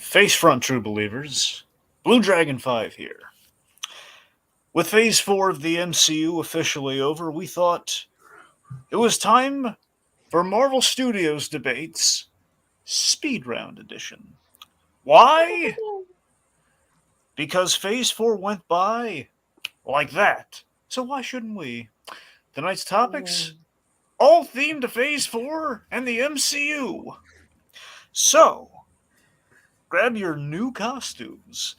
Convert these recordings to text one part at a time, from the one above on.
Face front, true believers. Blue Dragon 5 here. With Phase 4 of the MCU officially over, we thought it was time for Marvel Studios Debates Speed Round Edition. Why? Because Phase 4 went by like that. So why shouldn't we? Tonight's topics all themed to Phase 4 and the MCU. So, grab your new costumes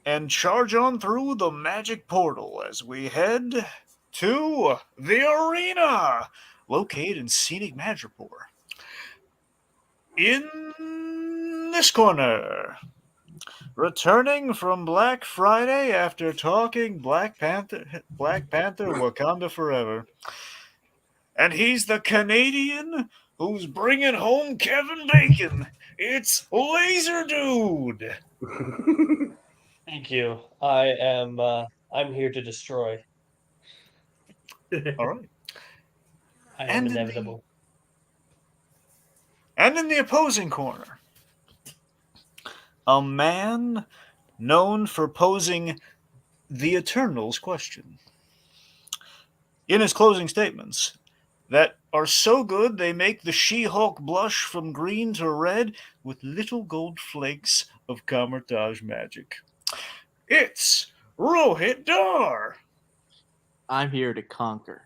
and charge on through the magic portal as we head to the arena located in scenic Madripoor. In this corner, returning from Black Friday after talking Black Panther, Wakanda Forever. And he's the Canadian who's bringing home Kevin Bacon. It's Lazerdude. Thank you. I'm here to destroy. All right. I am inevitable. And in the opposing corner, a man known for posing the Eternals question. In his closing statements, that are so good they make the She-Hulk blush from green to red with little gold flakes of camouflage magic. It's Rohith Dhar. I'm here to conquer.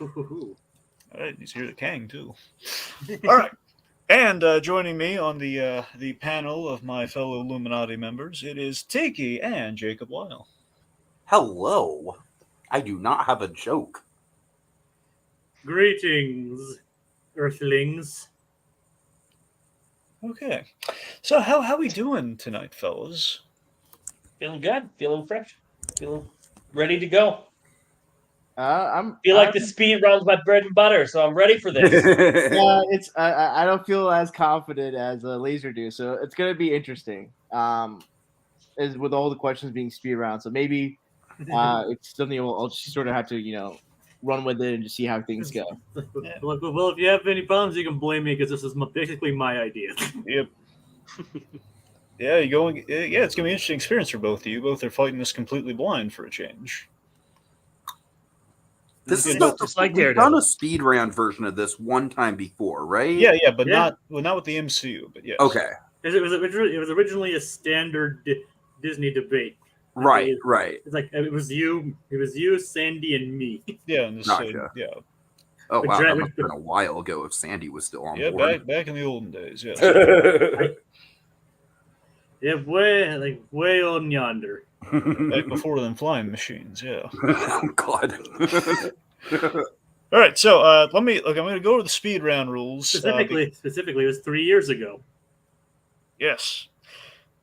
All right, he's here to Kang too. All right, and joining me on the panel of my fellow Illuminati members, it is Tiki and Jacob Weil. Hello. I do not have a joke. Greetings, Earthlings. Okay, so how we doing tonight, fellas? Feeling good. Feeling fresh. Feeling ready to go. I'm The speed round's my bread and butter, so I'm ready for this. it's I don't feel as confident as Lazerdude, so it's gonna be interesting. As with all the questions being speed round, so maybe it's something I'll just sort of have to run with it and just see how things go. Yeah. Well, if you have any problems, you can blame me because this is basically my idea. Yep. Yeah, you're going. Yeah, it's gonna be an interesting experience for both of you. Both are fighting this completely blind for a change. This is not just like we've Daredevil. done a speed round version of this one time before, right? Yeah, but Yeah. not with the MCU. But yes. Okay. It was originally a standard Disney debate. Right. It's like it was you, Sandy, and me. Yeah, and this, Gotcha. yeah, Oh But wow, Dra- that must have been a while ago if Sandy was still on yeah. board. Back in the olden days. Yeah. Yeah, way on yonder. Back before them flying machines. Yeah. Oh God. All right, so I'm going to go over the speed round rules. Specifically, it was 3 years ago. Yes.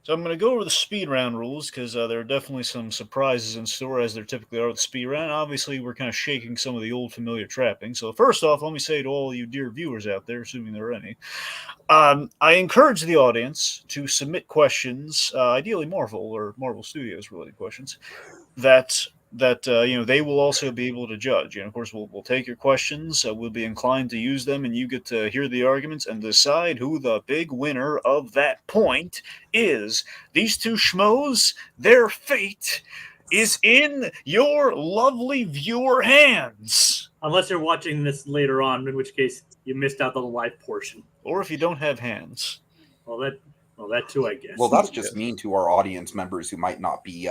So I'm going to go over the speed round rules because there are definitely some surprises in store, as there typically are with the speed round. Obviously, we're kind of shaking some of the old familiar trappings. So first off, let me say to all you dear viewers out there, assuming there are any, I encourage the audience to submit questions, ideally Marvel or Marvel Studios related questions, that they will also be able to judge. Of course, we'll take your questions. We'll be inclined to use them, and you get to hear the arguments and decide who the big winner of that point is. These two schmoes, their fate is in your lovely viewer hands. Unless you're watching this later on, in which case you missed out on the live portion. Or if you don't have hands. Well, that too, I guess. Well, that's just mean to our audience members who might not be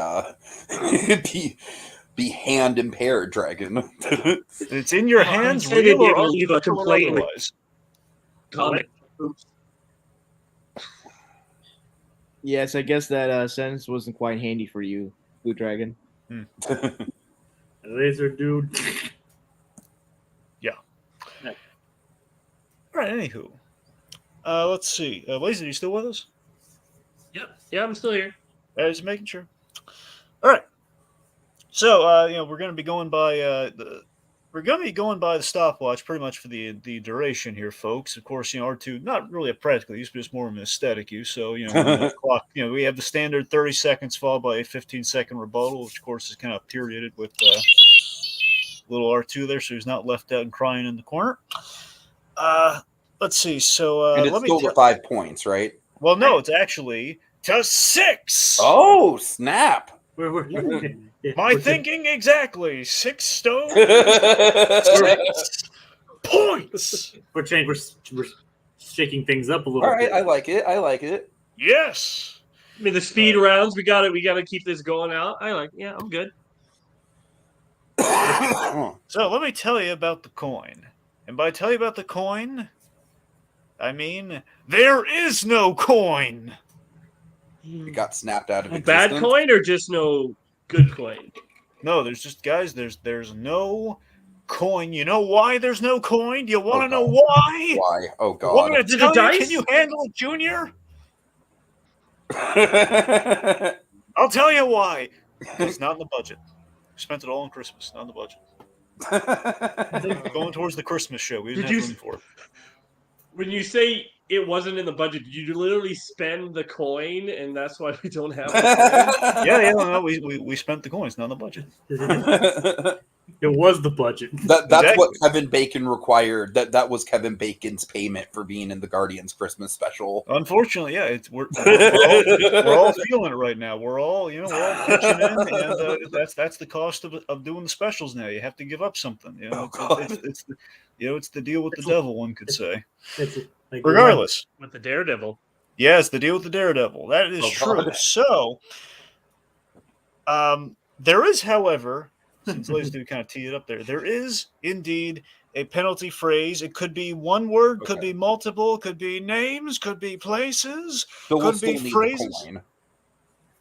be hand impaired, Dragon. It's in your hands, I'm excited to real be or able to leave a unreal or complaint with- otherwise. Comment. Yes, I guess that sentence wasn't quite handy for you, Blue Dragon. Laser dude. All right, anywho. Let's see. Lazy, are you still with us? Yep. Yeah, I'm still here. Just making sure. All right. So, we're going to be going by the stopwatch pretty much for the duration here, folks. Of course, R2 not really a practical use, but it's more of an aesthetic use. So, when the clock, we have the standard 30 seconds followed by a 15-second rebuttal, which of course is kind of perioded with little R2 there, so he's not left out and crying in the corner. let's see. So and it's let me. still to 5 points, right? Well, no, it's actually to 6. Oh, snap! My thinking exactly. 6 stones, All 6 points. We're shaking things up a little right, bit. I like it. I like it. Yes. I mean, the speed rounds. We got it. We got to keep this going out. Yeah, I'm good. So let me tell you about the coin. And by tell you about the coin, I mean there is no coin. It got snapped out of No existence. bad coin or just no good coin? No, there's just guys. There's no coin. You know why there's no coin? Do you want to know God. why? Why? Oh You want God! me to Is it tell the you? dice? Can you handle it, Junior? I'll tell you why. It's not in the budget. We spent it all on Christmas, not in the budget. Going towards the Christmas show. We didn't Did have you- room for it. When you say it wasn't in the budget, did you literally spend the coin, and that's why we don't have the Yeah, no, we spent the coins, not in the budget. It was the budget. That's Exactly. what Kevin Bacon required. That was Kevin Bacon's payment for being in the Guardians Christmas special. Unfortunately, yeah, we're all feeling it right now. We're all pitching in, and that's the cost of doing the specials now. You have to give up something. It's the deal with the devil, one could say. It's like Regardless, with the Daredevil? yeah, it's the deal with the Daredevil. That is Oh, true. God. So, there is, however, since Lazerdude kind of teed it up there is indeed a penalty phrase. It could be one word, could be multiple, could be names, could be places, So we'll could still be need phrases. the coin.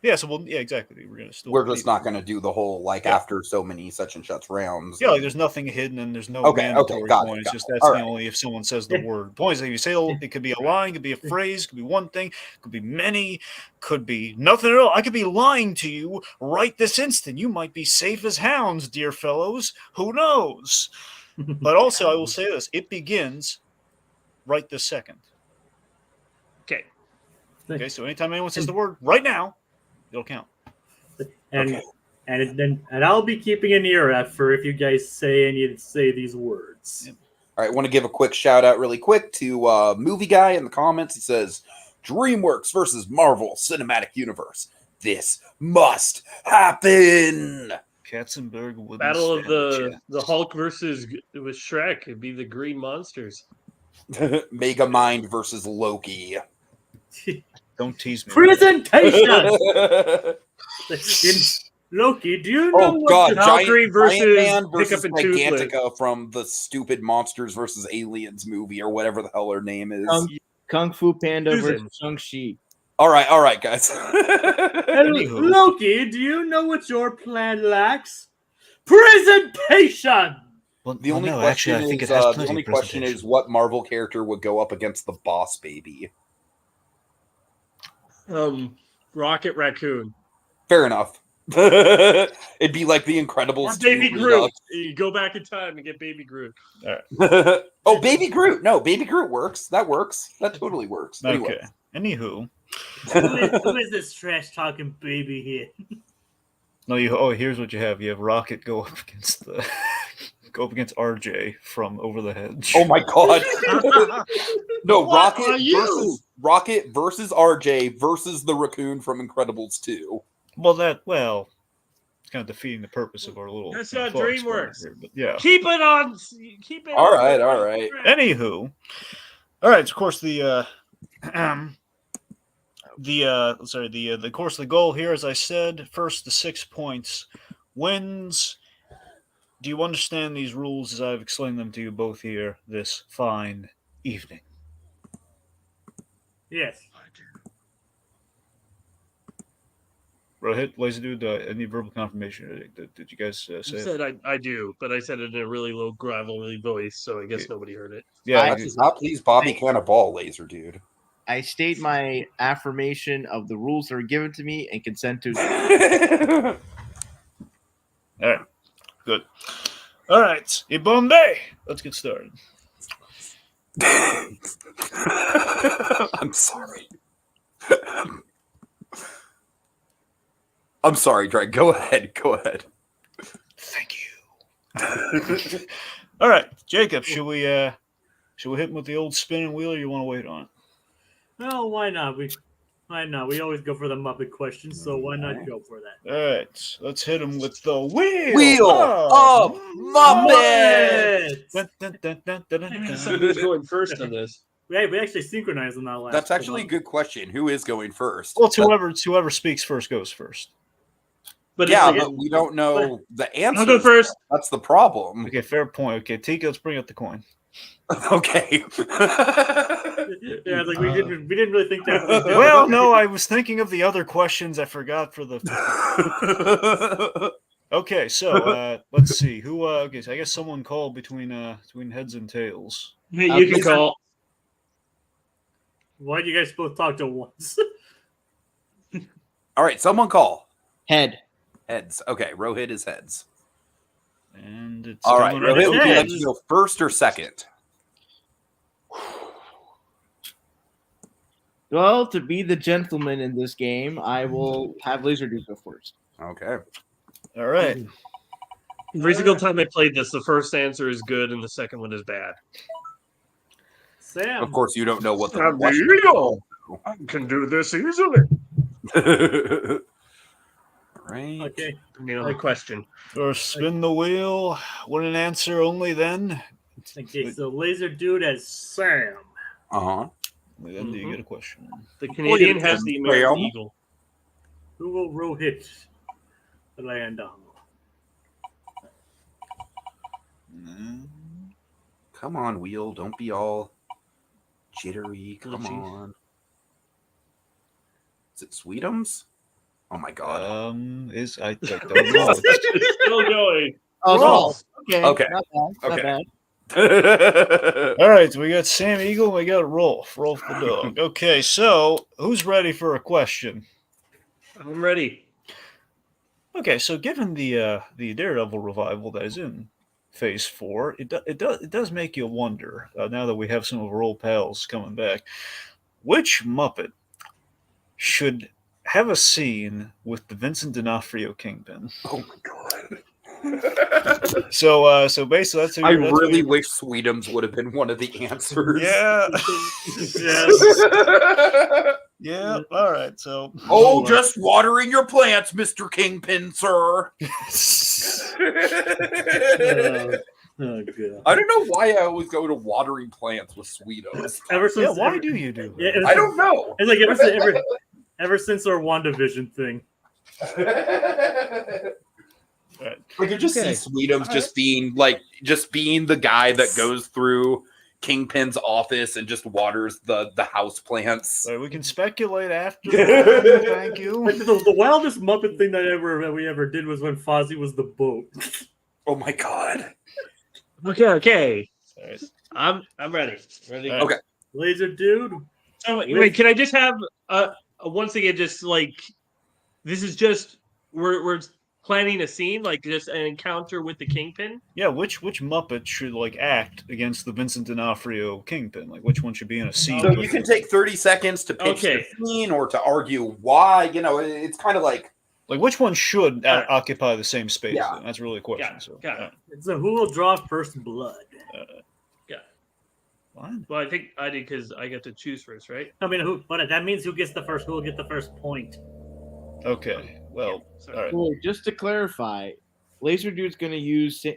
Yeah, so exactly. We're gonna still. We're just need not it. going to do the whole Yeah. after so many such and such rounds. Yeah, like there's nothing hidden and there's no Okay, mandatory got it, point. It's got just it. that's All the right. only if someone says the word. Point is, if you say it could be a line, could be a phrase, could be one thing, could be many, could be nothing at all. I could be lying to you right this instant. You might be safe as hounds, dear fellows. Who knows? But also, I will say this: it begins right this second. Okay. Okay, so anytime anyone says the word right now, it'll count. And Okay. and I'll be keeping an ear out for if you guys say these words. Yep. All right, want to give a quick shout out really quick to Movie Guy in the comments. He says, DreamWorks versus Marvel Cinematic Universe. This must happen. Katzenberg wouldn't Battle of stand a the chance. Hulk versus with Shrek. It'd be the Green Monsters. Mega Mind versus Loki. Don't tease me. Presentation. Loki, do you know Oh what God, the Valkyrie versus Giant Man versus Hiccup and Toothless. Gigantica from the stupid Monsters versus Aliens movie or whatever the hell her name is. Kung Fu Panda Susan. versus Shang-Chi. All right, guys. Anywho. Loki, do you know what your plan lacks? Presentation. Well, The only no, question actually, I think is it has the plenty only of question is presentation. what Marvel character would go up against the Boss Baby. Rocket Raccoon. Fair enough. It'd be like the Incredibles. Or Baby 2 Groot. You go back in time and get Baby Groot. Redux. Oh, Baby Groot. No, Baby Groot works. That works. That totally works. Anyway. Okay. Anywho, Who is this trash talking baby here? no, here's what you have. You have Rocket go up against RJ from Over the Hedge. Oh my God. No, What are you? Rocket versus RJ versus the raccoon from Incredibles 2. Well, it's kind of defeating the purpose of our little. That's thought how experiment DreamWorks. here, but yeah. Keep it on. Keep it. All on right, the all right. track. Anywho, all right. Of course, the course the goal here, as I said, first the 6 points wins. Do you understand these rules as I've explained them to you both here this fine evening? Yes. Rohith, Lazerdude, any verbal confirmation? Did you guys say I it? said I do, but I said it in a really low gravelly voice, so I guess nobody heard it. Yeah, That does not please Bobby Cannonball, Laser Dude. I state my affirmation of the rules that are given to me and consent to. all right, good. All right, Ibombe, let's get started. I'm sorry. I'm sorry, Drake. Go ahead. Thank you. All right, Jacob, should we Should we hit him with the old spinning wheel, or you want to wait on it? Well, why not? Why not? We always go for the Muppet questions, so why not Okay. go for that? All right, let's hit him with the wheel. Wheel Oh. of Muppets. Dun, dun, dun, dun, dun, dun, I mean, dun. somebody's going first on this. We actually synchronized on that last. That's actually a good question. Who is going first? Well, it's whoever speaks first goes first. But Yeah, it's like, but we don't know the answer. I'll go first. That's the problem. Okay, fair point. Okay, Tika, let's bring up the coin. Okay. Yeah, like we didn't really think that. Well, no, I was thinking of the other questions. I forgot for the. Okay, so let's see who. Okay, so I guess someone called between heads and tails. Hey, you can call. Why do you guys both talk at once? All right, someone call. Head. Heads. Okay, Rohit is heads. And it's All right, coming Rohit, would you like heads. to go first or second? Well, to be the gentleman in this game, I will have Lazerdude go first. Okay. All right. Every single time I played this, the first answer is good and the second one is bad. Sam. Of course, you don't know what the I'm question illegal. I can do this easily. is. Right. Okay. The question. First, spin the wheel. Win an answer only then. Okay. So Lazerdude as Sam. Uh-huh. Only then do you get a question. The Canadian has the American Sam. Eagle. Who will Rohit land on? Mm. Come on, wheel. Don't be all jittery. Come Glitchy. on. Is it Sweetums? Oh my god. I don't know. Still going. Oh, Rolf. okay. Okay. Not bad. Not Okay. bad. All right, so we got Sam Eagle, and we got Rolf the dog. Okay, so who's ready for a question? I'm ready. Okay, so given the Daredevil revival that is in Phase 4, it does make you wonder now that we have some of our old pals coming back, which Muppet should have a scene with the Vincent D'Onofrio Kingpin? Oh my god. So basically, that's I really wish Sweetums would have been one of the answers. Yeah. Yes. Yeah. All right. So. Oh, just watering your plants, Mr. Kingpin, sir. Oh, good. I don't know why I always go to watering plants with Sweetos. Ever since, Yeah. Why do you do Yeah, that? I don't know. It's like ever since our WandaVision thing. Right. I could just Okay. see Sweetums just being the guy that goes through Kingpin's office and just waters the house plants. All right, we can speculate after. Thank you. Like the wildest Muppet thing that we ever did was when Fozzie was the boat. Oh my god. Okay. All right. I'm ready. Ready. All right. Okay. Lazerdude. Oh, wait, can I just have once again, just like this is just we're planning a scene, like just an encounter with the Kingpin. Yeah. Which Muppet should like act against the Vincent D'Onofrio Kingpin? Like which one should be in a scene? So with you can him? take 30 seconds to pitch Okay. the scene or to argue why. You know, it's kind of like Like which one should All right. occupy the same space? Yeah. Then? That's really a question. Got it, So. got it. So who will draw first blood? Fine. Well, I think I did because I get to choose first, right? I mean, but that means who will get the first point. Okay. Well. Sorry. All right. Well, just to clarify, Lazerdude's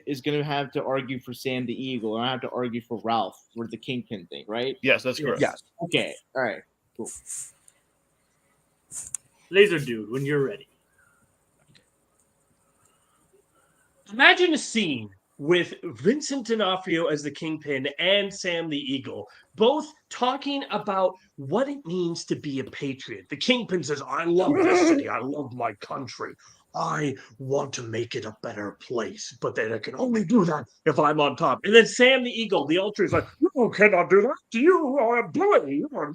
is gonna have to argue for Sam the Eagle, and I have to argue for Ralph for the Kingpin thing, right? Yes, that's correct. yes. Okay. All right. Cool. Lazerdude, when you're ready. Imagine a scene with Vincent D'Onofrio as the Kingpin and Sam the Eagle, both talking about what it means to be a patriot. The Kingpin says, I love this city. I love my country. I want to make it a better place, but then I can only do that if I'm on top. And then Sam the Eagle, the ultra, is like, you cannot do that. You are a bully. You are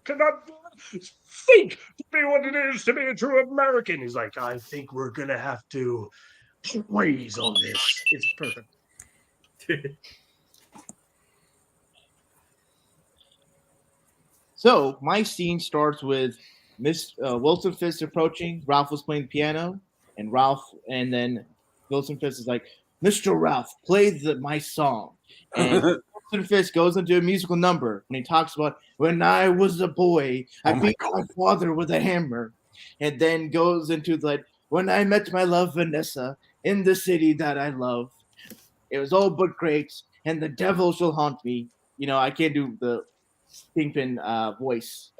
cannot think to be what it is to be a true American. He's like, I think we're going to have to ways on this. It's perfect. So my scene starts with Miss Wilson Fisk approaching. Ralph was playing piano, and then Wilson Fisk is like, "Mr. Ralph, play my song." And Twisted Fist goes into a musical number when he talks about when I was a boy, I Oh my beat my father with a hammer, and then goes into like when I met my love Vanessa in the city that I love. It was all but great, and the devil shall haunt me. You know, I can't do the Kingpin voice.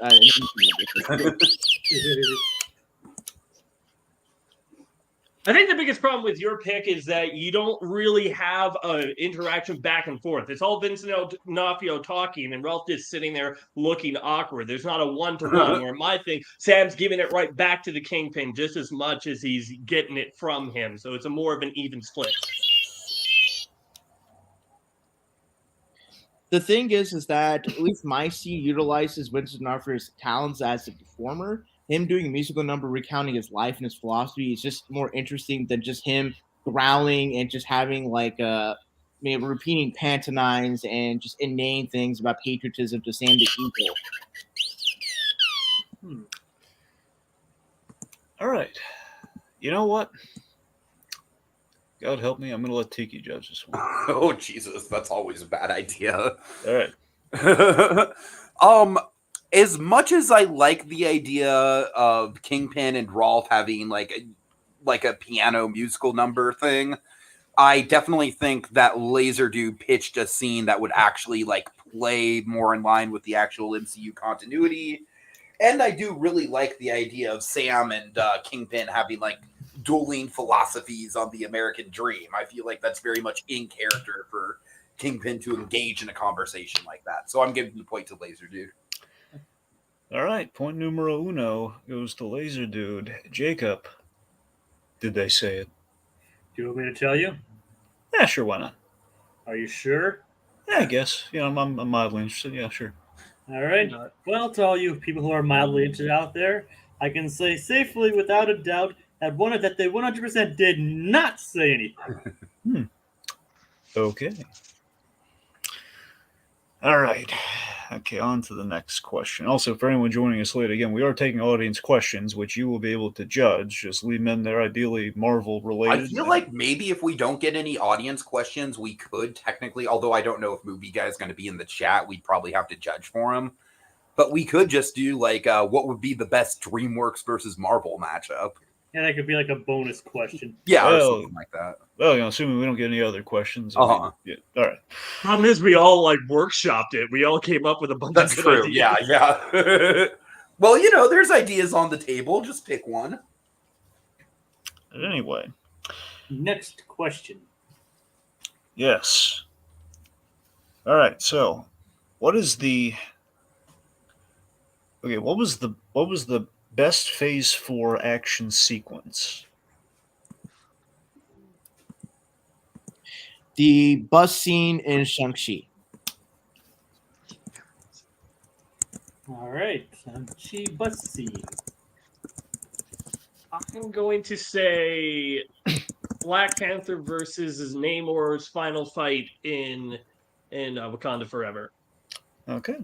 I think the biggest problem with your pick is that you don't really have an interaction back and forth. It's all Vincent D'Onofrio talking, and Ralph just sitting there looking awkward. There's not a one-to-one. Where my thing, Sam's giving it right back to the Kingpin just as much as he's getting it from him. So it's a more of an even split. The thing is that at least my seed utilizes Vincent D'Onofrio's talents as a performer. Him doing a musical number recounting his life and his philosophy is just more interesting than just him growling and just having like repeating pantomimes and just inane things about patriotism to Sam the Eagle. All right. You know what? God help me. I'm going to let Tiki judge this one. Oh, Jesus. That's always a bad idea. All right. As much as I like the idea of Kingpin and Rolf having like a piano musical number thing, I definitely think that Lazerdude pitched a scene that would actually like play more in line with the actual MCU continuity. And I do really like the idea of Sam and Kingpin having like dueling philosophies on the American dream. I feel like that's very much in character for Kingpin to engage in a conversation like that. So I'm giving the point to Lazerdude. All right, point numero uno goes to Lazerdude. Jacob, did they say it? Do you want me to tell you? Yeah, sure, why not? Are you sure? Yeah, I guess. You know, I'm mildly interested. Yeah, sure. All right. Well, to all you people who are mildly interested out there, I can say safely, without a doubt, that they 100% did not say anything. Okay. All right. Okay, on to the next question. Also, for anyone joining us late, again, we are taking audience questions, which you will be able to judge. Just leave them in there, ideally Marvel-related. I feel like maybe if we don't get any audience questions, we could technically, although I don't know if Movie Guy is going to be in the chat, we'd probably have to judge for him. But we could just do, like, what would be the best DreamWorks versus Marvel matchup? Yeah, that could be like a bonus question. Yeah, or something like that. Well, you know, assuming we don't get any other questions. Uh-huh. Yeah. All right. Problem is, we all like workshopped it. We all came up with a bunch That's of true. ideas. Yeah. Well, you know, there's ideas on the table. Just pick one. Anyway. Next question. Yes. All right. So, what was the best Phase 4 action sequence? The bus scene in Shang-Chi. All right. Shang-Chi bus scene. I'm going to say Black Panther versus Namor's final fight in Wakanda Forever. Okay.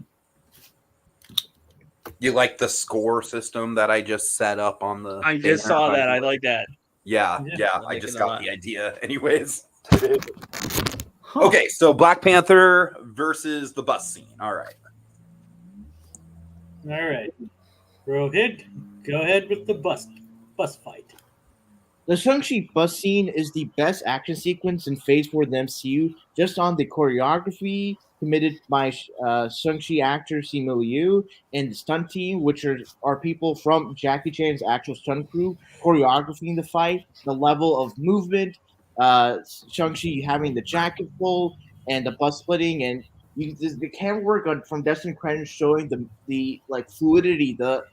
You like the score system that I just set up on the... I just saw that. I like that. Yeah. I'm I just making got a the idea anyways. Huh. Okay, so Black Panther versus the bus scene. All right. All right. Rohit, go ahead with the bus fight. The Shang-Chi bus scene is the best action sequence in Phase 4 of the MCU, just on the choreography committed by Shang-Chi actor Simu Liu and the stunt team, which are people from Jackie Chan's actual stunt crew, choreographing the fight, the level of movement, Shang-Chi having the jacket pull and the bus splitting, and the camera work from Destin Crenn showing the like fluidity, the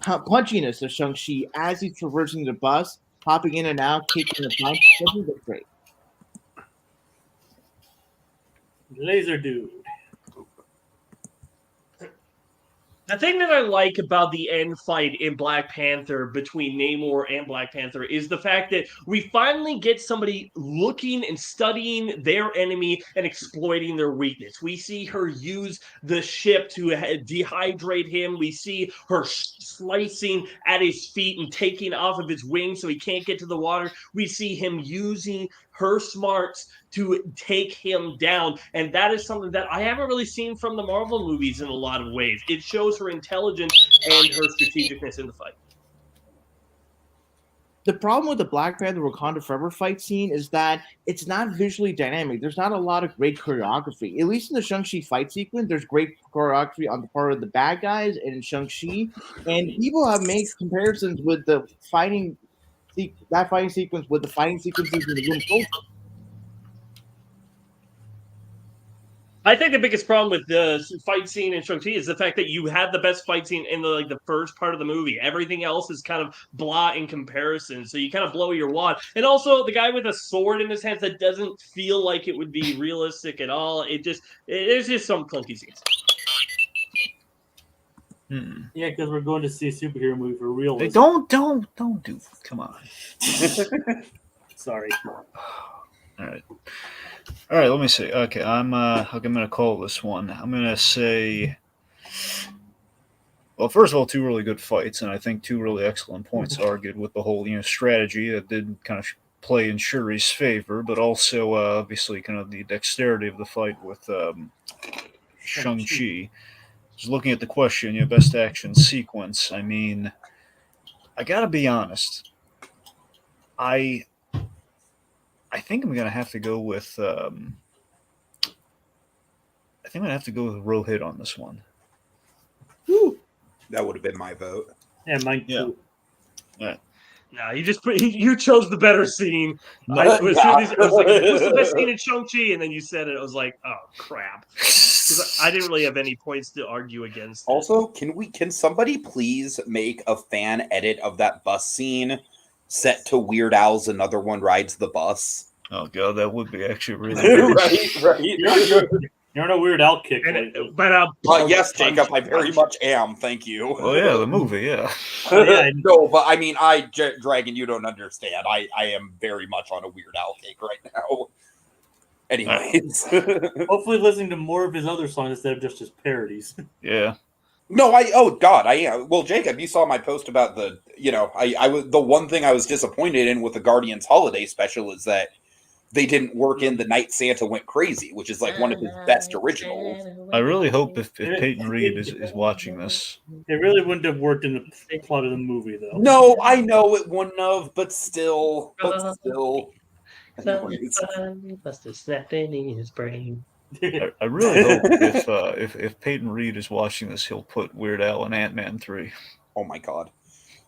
punchiness of Shang-Chi as he's traversing the bus, hopping in and out, kicking the punch. Doesn't look great. Lazerdude. The thing that I like about the end fight in Black Panther between Namor and Black Panther is the fact that we finally get somebody looking and studying their enemy and exploiting their weakness. We see her use the ship to dehydrate him. We see her slicing at his feet and taking off of his wings so he can't get to the water. We see him using her smarts to take him down. And that is something that I haven't really seen from the Marvel movies in a lot of ways. It shows her intelligence and her strategicness in the fight. The problem with the Black Panther Wakanda Forever fight scene is that it's not visually dynamic. There's not a lot of great choreography. At least in the Shang-Chi fight sequence, there's great choreography on the part of the bad guys and in Shang-Chi. And people have made comparisons with the fighting sequence with the fighting sequences in the Winter Soldier. I think the biggest problem with the fight scene in Shang-Chi is the fact that you had the best fight scene in the first part of the movie. Everything else is kind of blah in comparison, so you kind of blow your wad. And also, the guy with a sword in his hands that doesn't feel like it would be realistic at all. There's just some clunky scenes. Yeah, because we're going to see a superhero movie for real. Hey, don't do. Come on. Sorry. All right. Let me see. Okay, I'm gonna call this one. I'm gonna say. Well, first of all, two really good fights, and I think two really excellent points argued with the whole strategy that did kind of play in Shuri's favor, but also obviously kind of the dexterity of the fight with Shang-Chi. Just looking at the question, best action sequence. I mean, I gotta be honest. I think I'm gonna have to go with. I think I'm gonna have to go with Rohit on this one. Woo. That would have been my vote. Yeah, mine too. Yeah. No, you chose the better scene. No. I was like, what's the best scene in Shang-Chi? And then you said it. I was like, oh crap. Because I didn't really have any points to argue against. Also, can somebody please make a fan edit of that bus scene set to Weird Al's Another One Rides the Bus? Oh god, that would be actually really good. right. You're on a Weird Al kick. Yes, Jacob, I very much am. Thank you. Oh yeah, the movie, yeah. No, but I mean, Dragon, you don't understand. I am very much on a Weird Al kick right now. Anyways. Hopefully listening to more of his other songs instead of just his parodies. Yeah. No, I am. Well, Jacob, you saw my post about the one thing I was disappointed in with the Guardians Holiday Special is that they didn't work in The Night Santa Went Crazy, which is like one of his best originals. I really hope if Peyton Reed is watching this. It really wouldn't have worked in the plot of the movie, though. No, I know it wouldn't have, but still. Somebody must have snapped in his brain. I really hope if Peyton Reed is watching this, he'll put Weird Al in Ant-Man 3. Oh my god.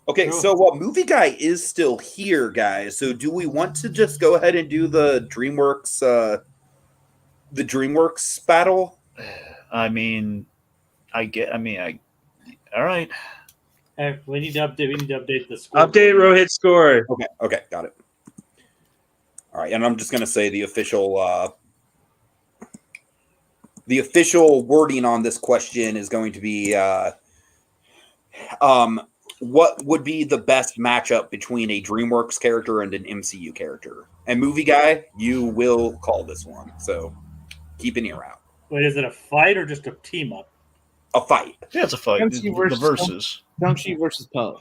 Okay, so Movie Guy is still here, guys. So do we want to just go ahead and do the DreamWorks battle? I mean, all right. Hey, we need to update the score. Update Rohit's score. Okay, got it. All right, and I'm just going to say the official wording on this question is going to be what would be the best matchup between a DreamWorks character and an MCU character? And Movie Guy, you will call this one, so keep an ear out. Wait, is it a fight or just a team up? A fight. Yeah, it's a fight. The versus. Shang-Chi versus Poe.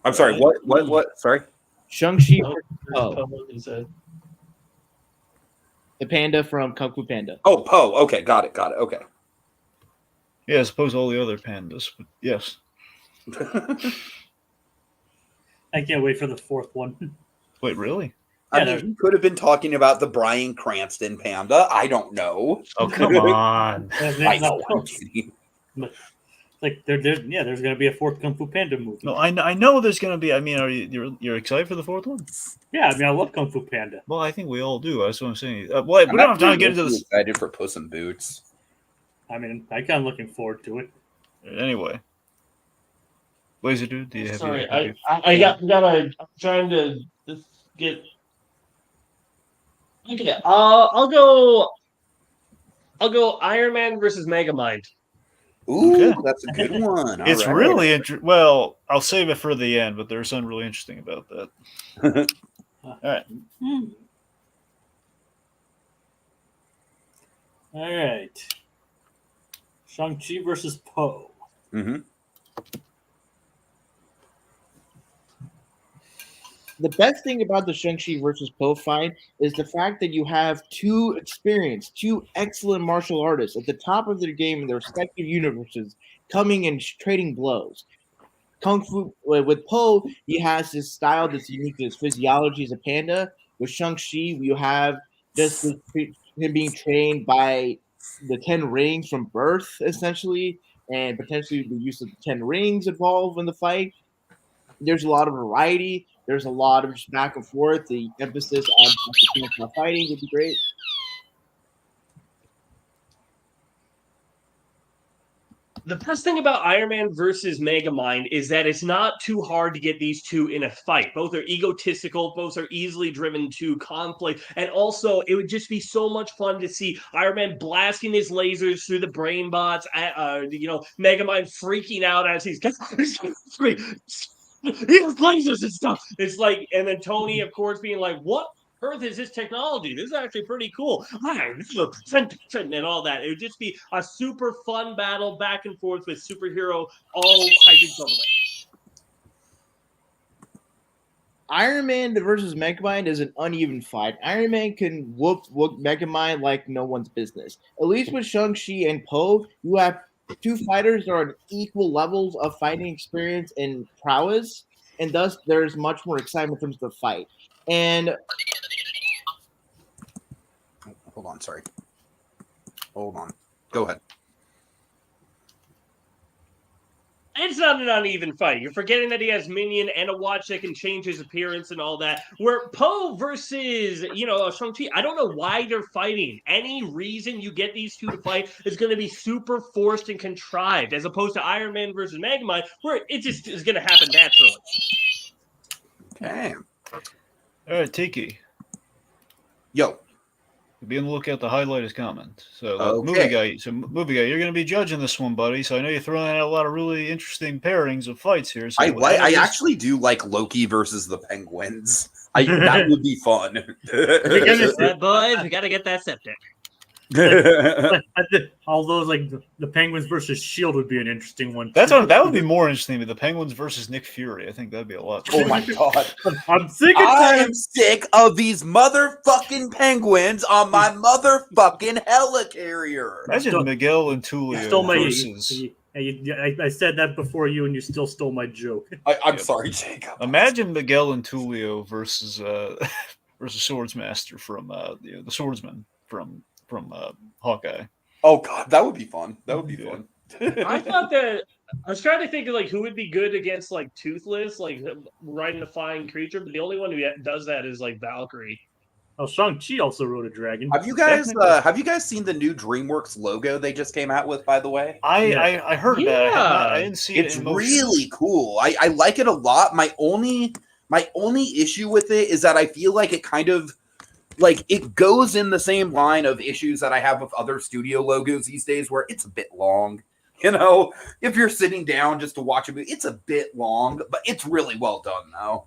I'm sorry, what? Sorry? Shang-Chi versus Poe. The panda from Kung Fu Panda. Oh, Poe. Okay, got it. Okay. Yeah, as opposed to all the other pandas. But yes. I can't wait for the fourth one. Wait, really? I mean, he could have been talking about the Bryan Cranston panda. I don't know. Oh, come on. I know. I'm kidding. Like there's going to be a fourth Kung Fu Panda movie. No, I know there's going to be. I mean, are you're excited for the fourth one? Yeah, I mean, I love Kung Fu Panda. Well, I think we all do. That's what I'm saying. We don't have time to get into this. Excited for Puss in Boots. I mean, I'm kind of looking forward to it. Anyway, Lazerdude, do you have? Sorry, I'm trying to get. Okay, I'll go Iron Man versus Megamind. Ooh, Okay. that's a good one. It's All right. really interesting. Well, I'll save it for the end, but there's something really interesting about that. All right. All right. Shang-Chi versus Poe. Mm-hmm. the best thing about the Shang-Chi versus Poe fight is the fact that you have two excellent martial artists at the top of their game in their respective universes coming and trading blows. Kung Fu with Poe, he has his style that's unique to his physiology as a panda. With Shang-Chi, you have just him being trained by the 10 rings from birth, essentially, and potentially the use of the 10 rings involved in the fight. There's a lot of variety. There's a lot of just back and forth. The emphasis on fighting would be great. The best thing about Iron Man versus Megamind is that it's not too hard to get these two in a fight. Both are egotistical, both are easily driven to conflict, and also it would just be so much fun to see Iron Man blasting his lasers through the brain bots, Megamind freaking out as he's he has lasers and stuff. It's like, and then Tony, of course, being like, "What Earth is this technology? This is actually pretty cool." And all that. It would just be a super fun battle back and forth with superhero all hijinks all the way. Iron Man versus Megamind is an uneven fight. Iron Man can whoop Megamind like no one's business. At least with Shang-Chi and Poe, you have two fighters that are on equal levels of fighting experience and prowess, and thus there's much more excitement in terms of the fight. And hold on, sorry. Hold on. Go ahead. It's not an uneven fight. You're forgetting that he has Minion and a watch that can change his appearance and all that. Where Poe versus, Shang-Chi, I don't know why they're fighting. Any reason you get these two to fight is going to be super forced and contrived, as opposed to Iron Man versus Megamind, where it just is going to happen naturally. Okay. All right, Tiki. Yo. Be on the lookout to highlight his comment. So, Okay. movie guy, you're going to be judging this one, buddy. So I know you're throwing out a lot of really interesting pairings of fights here. So I actually do like Loki versus the Penguins. That would be fun. Boys, we got to get that septic. All those like the Penguins versus Shield would be an interesting one. That would be more interesting. The Penguins versus Nick Fury. I think that'd be a lot. Oh my god! I'm sick. I am sick of these motherfucking penguins on my motherfucking helicarrier. Imagine Miguel and Tulio versus. I said that before you, and you still stole my joke. I'm sorry, Jacob. Imagine Miguel and Tulio versus Swordsmaster from the Swordsman from Hawkeye. Oh god, that would be fun. That would be fun. I thought that I was trying to think of like who would be good against like Toothless, like riding a flying creature, but the only one who does that is like Valkyrie. Oh, Shang-Chi also rode a dragon. Have you guys seen the new DreamWorks logo they just came out with, by the way? I heard that. I didn't see it. It's really cool. I like it a lot. My only issue with it is that I feel like it kind of like it goes in the same line of issues that I have with other studio logos these days, where it's a bit long. If you're sitting down just to watch a movie, it's a bit long, but it's really well done though.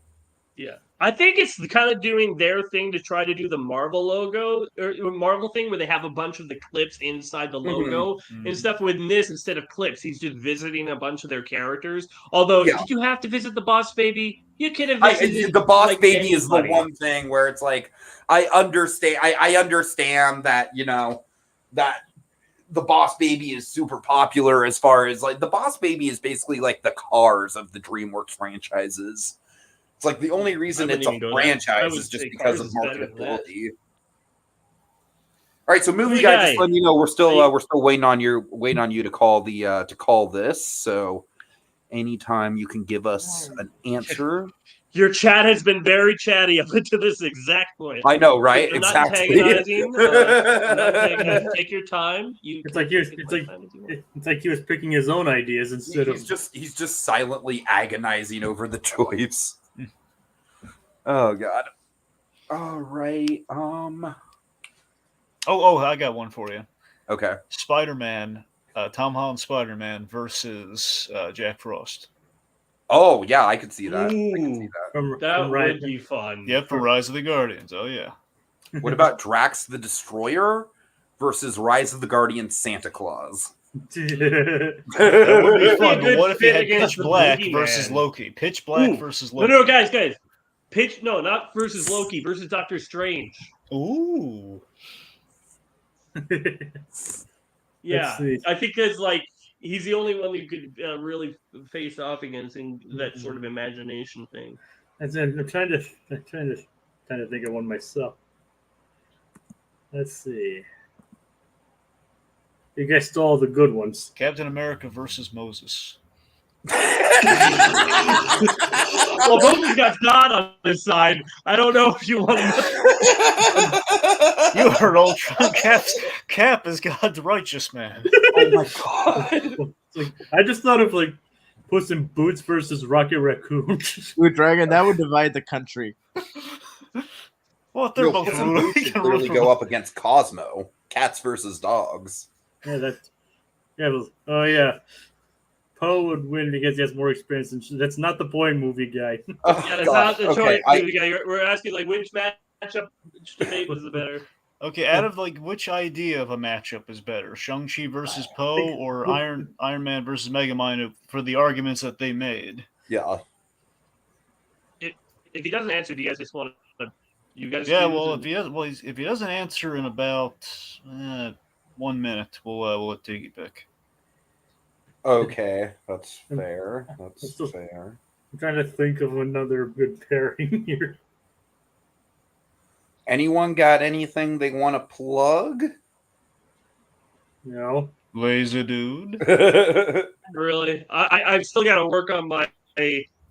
Yeah. I think it's kind of doing their thing to try to do the Marvel logo or Marvel thing where they have a bunch of the clips inside the logo and stuff. With this, instead of clips, he's just visiting a bunch of their characters. Although, did you have to visit the Boss Baby? You could have visited the Boss Baby anybody. Is the one thing where it's like, I understand that, that the Boss Baby is super popular as far as like the Boss Baby is basically like the Cars of the DreamWorks franchises. It's like the only reason it's a franchise is just because of marketability. All right, so movie guy, just letting you know we're still waiting on you to call this. So anytime you can give us an answer. Your chat has been very chatty up until this exact point. I know, right? They're exactly. Not antagonizing. Take your time. It's like he was picking his own ideas instead of. He's just silently agonizing over the choice. Oh god. All right. Oh, I got one for you. Okay. Spider-Man, Tom Holland Spider-Man versus Jack Frost. Oh yeah, I could see that. Ooh, that would be fun. Yep, from Rise of the Guardians. Oh yeah. What about Drax the Destroyer versus Rise of the Guardians Santa Claus? That would be fun. But what if you had Pitch Black versus Loki? Pitch Black versus Loki. No, guys. Pitch no, not versus Loki, versus Doctor Strange. Ooh. Yeah, see. I think that's like he's the only one who could really face off against in that sort of imagination thing. I'm trying to think of one myself. Let's see. You guys stole all the good ones. Captain America versus Moses. Well, Moses got God on his side. I don't know if you want to. You heard Ultron. Cap is God's righteous man. Oh my god! Like, I just thought of like Puss in Boots versus Rocket Raccoon. Blue Dragon, that would divide the country. Well, they're Yo, both Puss in ruling. Boots should literally go up against Cosmo. Cats versus dogs. Yeah, oh yeah. Poe would win because he has more experience. And that's not the point, movie guy. Oh, Yeah, that's God. not the Okay, choice. We're asking like which matchup, which debate was the better. Okay, out of like which idea of a matchup is better, Shang-Chi versus Poe or Iron Man versus Megamind for the arguments that they made? Yeah. If he doesn't answer, do you guys just want to? You guys? Yeah, choose well, and- if he doesn't answer in about 1 minute, we'll let Tiggy pick. Okay, that's fair. That's fair. I'm trying to think of another good pairing here. Anyone got anything they want to plug? No. Lazerdude. Really, I've still got to work on my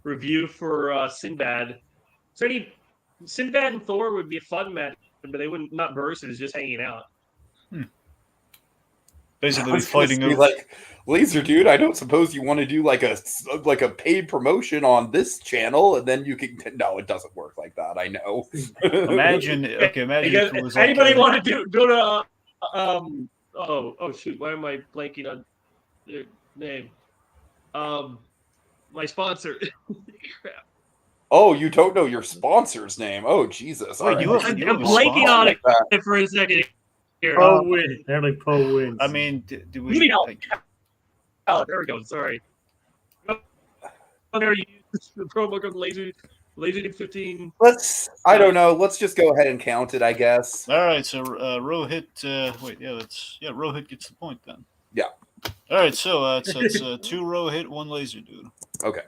review for Sinbad. So Sinbad and Thor would be a fun match, but they wouldn't not versus, just hanging out. Basically, I was fighting gonna over. say, like, Laser Dude, I don't suppose you want to do like a paid promotion on this channel, and then you can. No, it doesn't work like that. I know. Imagine if it was like Anybody want to go to oh shoot, why am I blanking on their name? My sponsor. Crap. Oh, you don't know your sponsor's name? Oh, Jesus! Wait, All you right. have- I'm a blanking sponsor? on it for a second. Here. Poe wins. Apparently Poe wins. I mean, do we? You mean like, Oh, there we go. Sorry. Oh, there you use the promo code Laser 15. I don't know. Let's just go ahead and count it, I guess. all right, so Rohit. Rohit gets the point then. Yeah. All right, so it's 2 Rohit, 1 Lazerdude. Okay.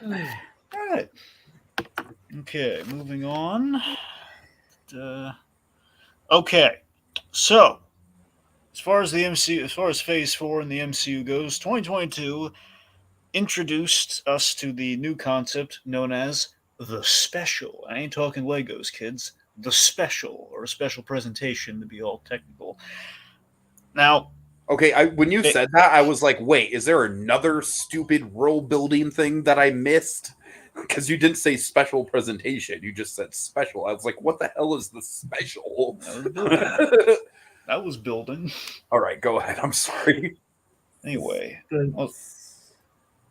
All right. Okay, moving on. Okay, so as far as the MCU, as far as Phase 4 in the MCU goes, 2022 introduced us to the new concept known as the Special. I ain't talking Legos, kids. The Special, or a special presentation to be all technical. Now, Okay, when you said that, I was like, wait, is there another stupid world building thing that I missed? Because you didn't say special presentation, you just said special. I was like, what the hell is the special? that was building. All right, go ahead. I'm sorry. Anyway,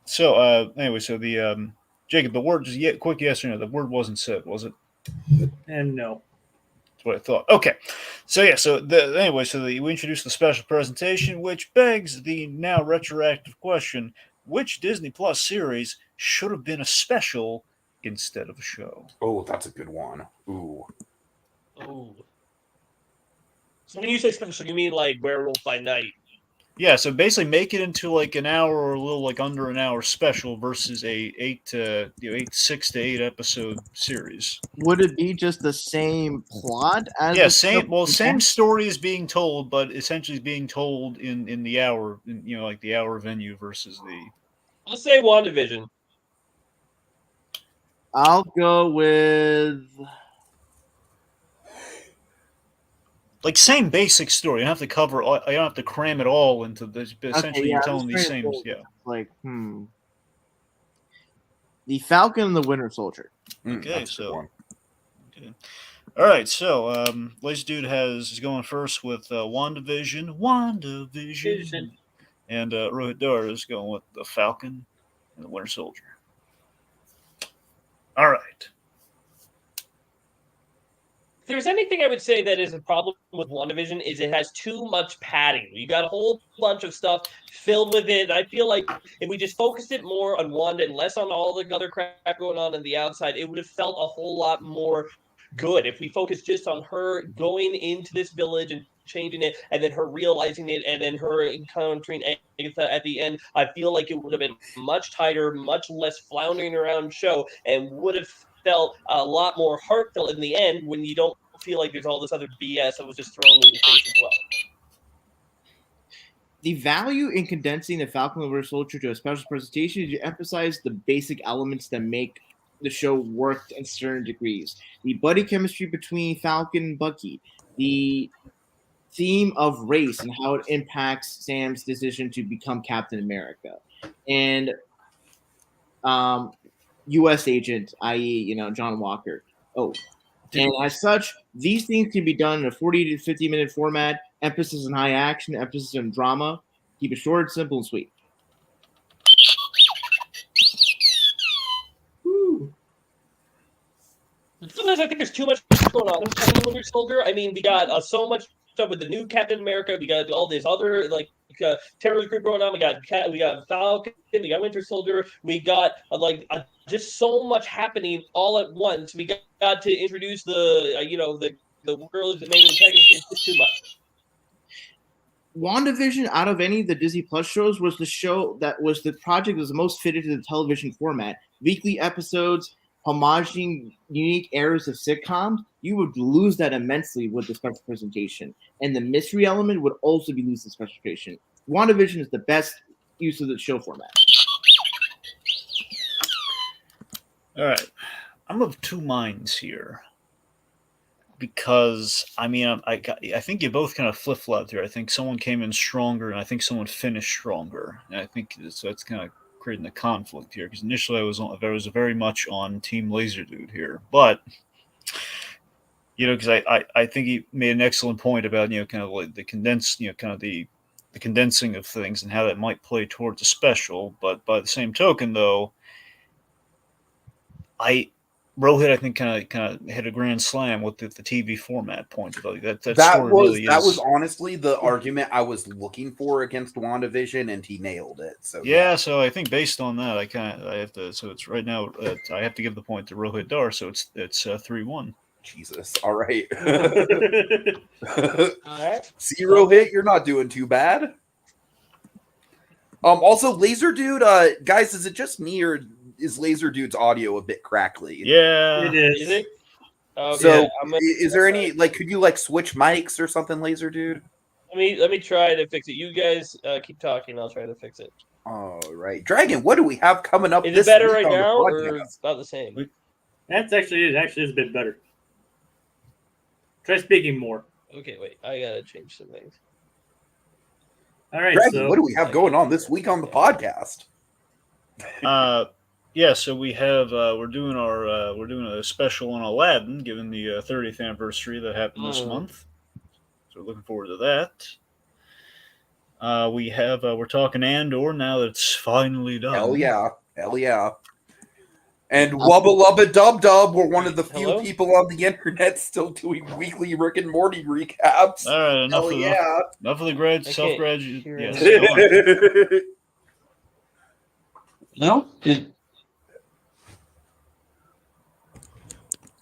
so the Jacob, the word, just quick yes or no, the word wasn't said, was it? And no. That's what I thought. Okay, so yeah, we introduced the special presentation, which begs the now retroactive question: which Disney Plus series should have been a special instead of a show? Oh, that's a good one. Ooh. Oh. So when you say special, you mean like Werewolf by Night? Yeah, so basically make it into like an hour or a little like under an hour special versus a 6 to 8 episode series. Would it be just the same plot as? Yeah, the same. show? Well, same story is being told, but essentially is being told in the hour, like the hour venue versus the. I'll say WandaVision. I'll go with. Like same basic story. You don't have to cover. You don't have to cram it all into this. But essentially, yeah, you're I'm telling these just same. trying to Yeah. Like, The Falcon and the Winter Soldier. Okay, That's a good so. one. Okay. All right, so Lazy Dude is going first with WandaVision, and Rohit Dhar is going with the Falcon and the Winter Soldier. All right. there's anything I would say that is a problem with WandaVision is it has too much padding. You got a whole bunch of stuff filled with it. I feel like if we just focused it more on Wanda and less on all the other crap going on the outside, it would have felt a whole lot more good. If we focused just on her going into this village and changing it, and then her realizing it, and then her encountering Agatha at the end, I feel like it would have been much tighter, much less floundering around show, and would have felt a lot more heartfelt in the end when you don't feel like there's all this other BS that was just thrown in your face as well. The value in condensing the Falcon and Winter Soldier to a special presentation is you emphasize the basic elements that make the show work in certain degrees. The buddy chemistry between Falcon and Bucky, the theme of race and how it impacts Sam's decision to become Captain America, and U.S. agent, i.e., John Walker. And as such, these things can be done in a 40 to 50-minute format, emphasis on high action, emphasis on drama. Keep it short, simple, and sweet. Sometimes I think there's too much going on in Winter Soldier. I mean, we got so much stuff with the new Captain America. We got all this other terror group going on. We got Falcon. We got Winter Soldier. We got just so much happening all at once. We got to introduce the girl who's the main antagonist. It's just too much. WandaVision, out of any of the Disney Plus shows, was the show that was the project that was the most fitted to the television format. Weekly episodes, homaging unique eras of sitcoms, you would lose that immensely with the special presentation. And the mystery element would also be lost in special presentation. WandaVision is the best use of the show format. All right. I'm of two minds here. Because, I mean, I think you both kind of flip-flopped here. I think someone came in stronger, and I think someone finished stronger. And I think that's kind of creating a conflict here. Because initially I was very much on Team Lazerdude here. But, because I think he made an excellent point about, kind of like the condensed, kind of the condensing of things and how that might play towards a special. But by the same token, though, Rohith, I think, kind of hit a grand slam with the TV format point. That was honestly the argument I was looking for against WandaVision, and he nailed it. So yeah, so I think based on that, I have to. So it's right now. I have to give the point to Rohith Dhar. So it's 3-1. Jesus. All right. All right. See, Rohith, you're not doing too bad. Also, Lazerdude, guys, is it just me or is Lazerdude's audio a bit crackly? Yeah, it is. Is it? Okay, so, is there any could you switch mics or something, Lazerdude? Let me try to fix it. You guys keep talking. I'll try to fix it. All right, Dragon. What do we have coming up? Is it better right now, or about the same? That's actually a bit better. Try speaking more. Okay, wait. I gotta change some things. All right. Dragon, so what do we have going on this week on the podcast? Yeah, so we have we're doing a special on Aladdin, given the 30th anniversary that happened this month. So we're looking forward to that. We're talking Andor now that it's finally done. Hell yeah. And Wubba Lubba Dub Dub, we're one of the few people on the internet still doing weekly Rick and Morty recaps. All right, enough of the self-graduate. Yes. No?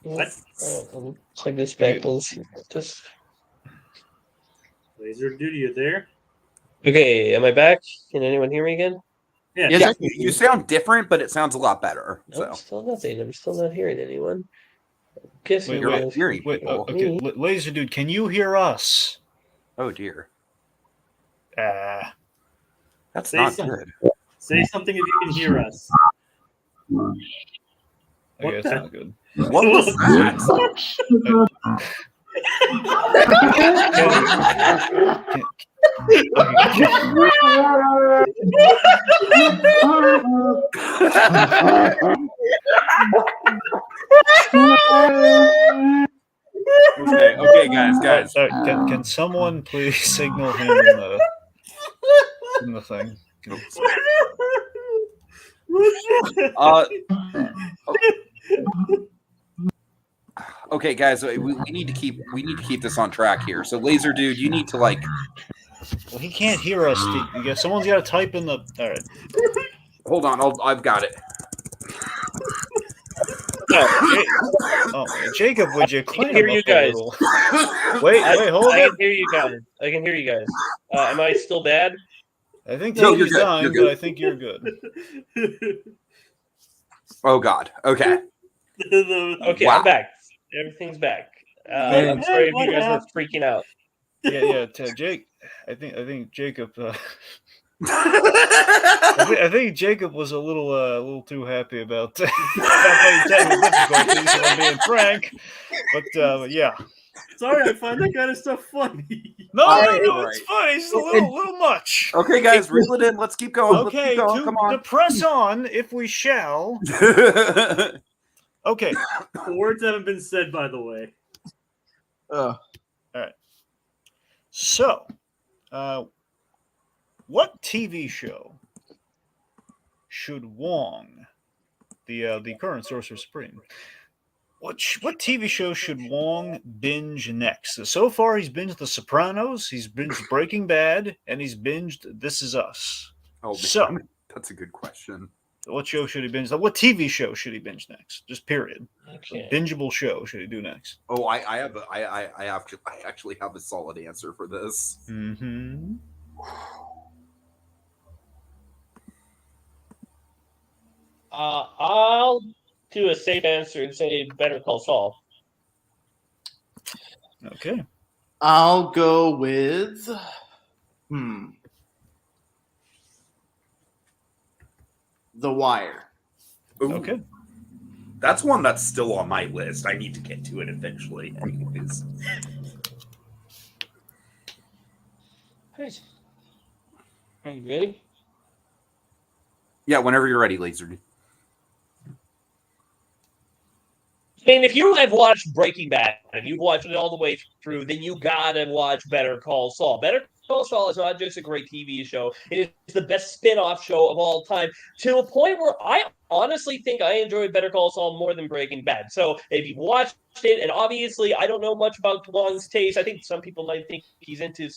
What? Check this back. Just Lazerdude, you there? okay. Am I back? Can anyone hear me again? Yeah, you sound different, but it sounds a lot better. Nope, still nothing. I'm still not hearing anyone. Wait, okay, Lazerdude, can you hear us? Oh dear. That's not good. Say something if you can hear us. Okay, that's not good. What was that? Okay, guys. Can someone please signal him in the thing? Okay, guys, we need to keep this on track here. So, Laser Dude, you need to like. Well, he can't hear us. Someone's got to type in the. All right. Hold on, I've got it. Jacob, would you clean hear him you up guys. a little? Wait, hold I it. can hear you guys. I can hear you guys. Am I still bad? I think No, you're Timmy's good. dying, You're good. but I think you're good. Oh God. Okay. Okay, Wow. I'm back. Everything's back. Man. I'm sorry if What you guys were happened? freaking out. Yeah. Jake. I think Jacob. I think Jacob was a little too happy about those technical difficulties, if I'm being frank. But yeah. Sorry, I find that kind of stuff funny. No, Alright, it's fine. It's a little much. Okay, guys, reel it in. Let's keep going. Okay, Let's keep going. Come to on. press on, if we shall. Okay. The words haven't been said, by the way. So, what TV show should Wong, the current Sorcerer Supreme, what TV show should Wong binge next? So far, he's binged The Sopranos, he's binged Breaking Bad, and he's binged This Is Us. Oh, So- man, that's a good question. What show should he binge? What TV show should he binge next? Just period. Okay. What bingeable show should he do next? Oh, I actually have a solid answer for this. Mm-hmm. I'll do a safe answer and say Better Call Saul. Okay. I'll go with The Wire. Ooh, Okay. That's one that's still on my list. I need to get to it eventually. Anyways. Nice. Are you ready? Yeah, whenever you're ready, Laser. I mean, if you have watched Breaking Bad and you've watched it all the way through, then you gotta watch Better Call Saul. Better Call Saul is not just a great TV show; it is the best spin-off show of all time. To a point where I honestly think I enjoyed Better Call Saul more than Breaking Bad. So if you've watched it, and obviously I don't know much about Wong's taste. I think some people might think he's into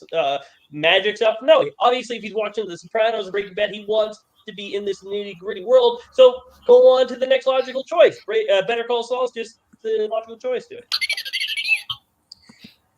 magic stuff. No, obviously if he's watching The Sopranos and Breaking Bad, he wants to be in this nitty-gritty world. So go on to the next logical choice. Better Call Saul is just the logical choice to it.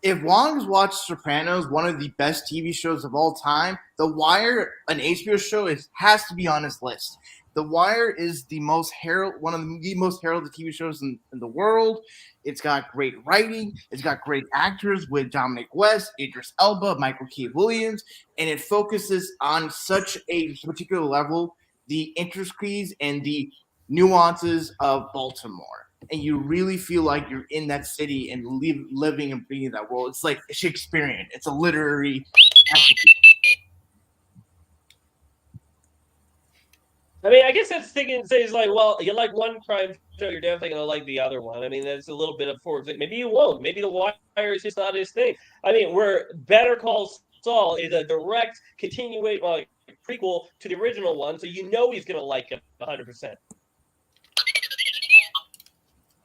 If Wong's watched Sopranos, one of the best TV shows of all time, The Wire, an HBO show, has to be on his list. The Wire is one of the most heralded TV shows in the world. It's got great writing. It's got great actors with Dominic West, Idris Elba, Michael K. Williams, and it focuses on such a particular level, the intricacies and the nuances of Baltimore. And you really feel like you're in that city and living and breathing that world. It's like Shakespearean. It's a literary masterpiece. I mean, I guess that's thinking says like, well, you like one crime show, you're definitely gonna like the other one. I mean, that's a little bit of maybe you won't. Maybe The Wire is just not his thing. I mean, where Better Call Saul is a direct continuation, like prequel to the original one, so you know he's gonna like it 100%.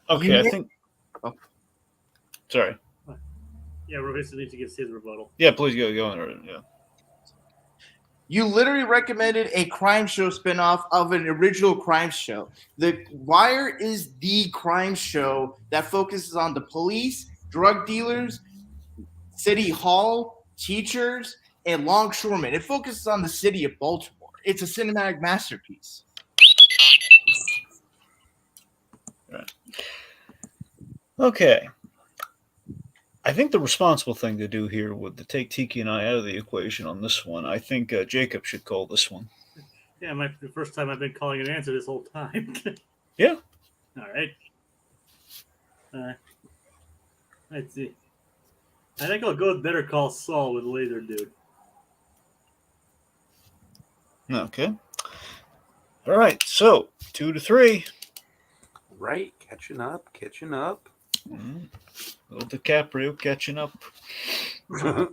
Okay, I think. Oh. Sorry. Yeah, Rohith needs to get his rebuttal. Yeah, please go on. Yeah. You literally recommended a crime show spinoff of an original crime show. The Wire is the crime show that focuses on the police, drug dealers, city hall, teachers, and longshoremen. It focuses on the city of Baltimore. It's a cinematic masterpiece. Right. Okay. I think the responsible thing to do here would to take Tiki and I out of the equation on this one. I think Jacob should call this one. Yeah, the first time I've been calling an answer this whole time. Yeah. All right. Let's see. I think I'll go with Better Call Saul with Lazerdude. Okay. All right. So 2-3. Right, catching up. Mm-hmm. Little DiCaprio catching up. All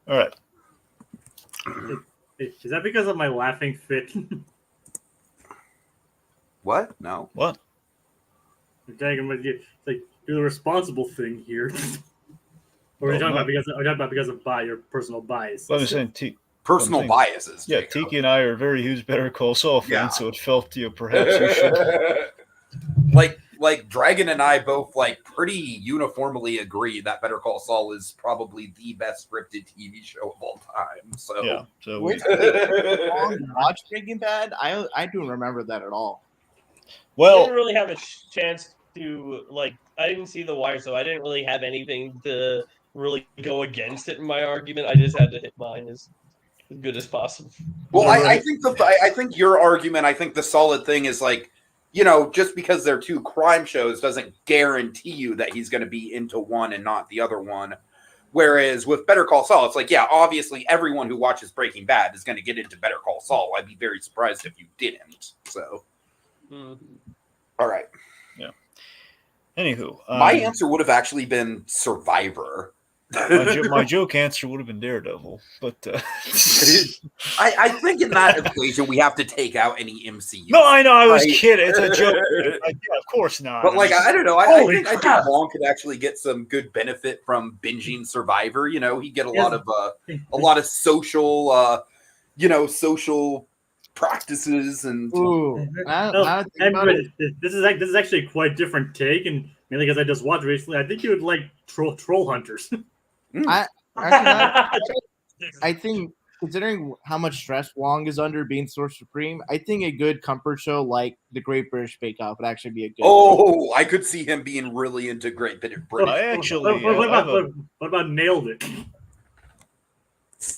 right. Is that because of my laughing fit? What? No. What? I'm talking about you. It's like do the responsible thing here. Or are you talking about because of your personal bias? Well, I'm saying Personal saying- biases. yeah, Jacob. Tiki and I are very huge Better Call Saul fans, Yeah. so it felt perhaps we should. like Dragon and I both pretty uniformly agree that Better Call Saul is probably the best scripted TV show of all time. So Yeah, so Which watch Breaking Bad? I don't remember that at all. I well, didn't really have a chance to I didn't see The Wire, so I didn't really have anything to really go against it in my argument. I just had to hit mine as good as possible. Well, I think your argument, I think the solid thing is just because they're two crime shows doesn't guarantee you that he's going to be into one and not the other one. Whereas with Better Call Saul, it's obviously everyone who watches Breaking Bad is going to get into Better Call Saul. I'd be very surprised if you didn't. So, all right. Yeah. Anywho, my answer would have actually been Survivor. my joke answer would have been Daredevil, but I think in that equation we have to take out any MCU. no, I know I was Right. kidding. It's a joke. Yeah, of course not. But I don't know. I think crap. Long could actually get some good benefit from binging Survivor. He'd get a lot of social, social practices and. Ooh, This is actually a quite different take, and mainly because I just watched recently. I think you would like Troll Hunters. I think considering how much stress Wong is under being Source Supreme, I think a good comfort show like The Great British Bake Off would actually be a good. Oh, I could see him being really into Great British. I actually. What about Nailed It?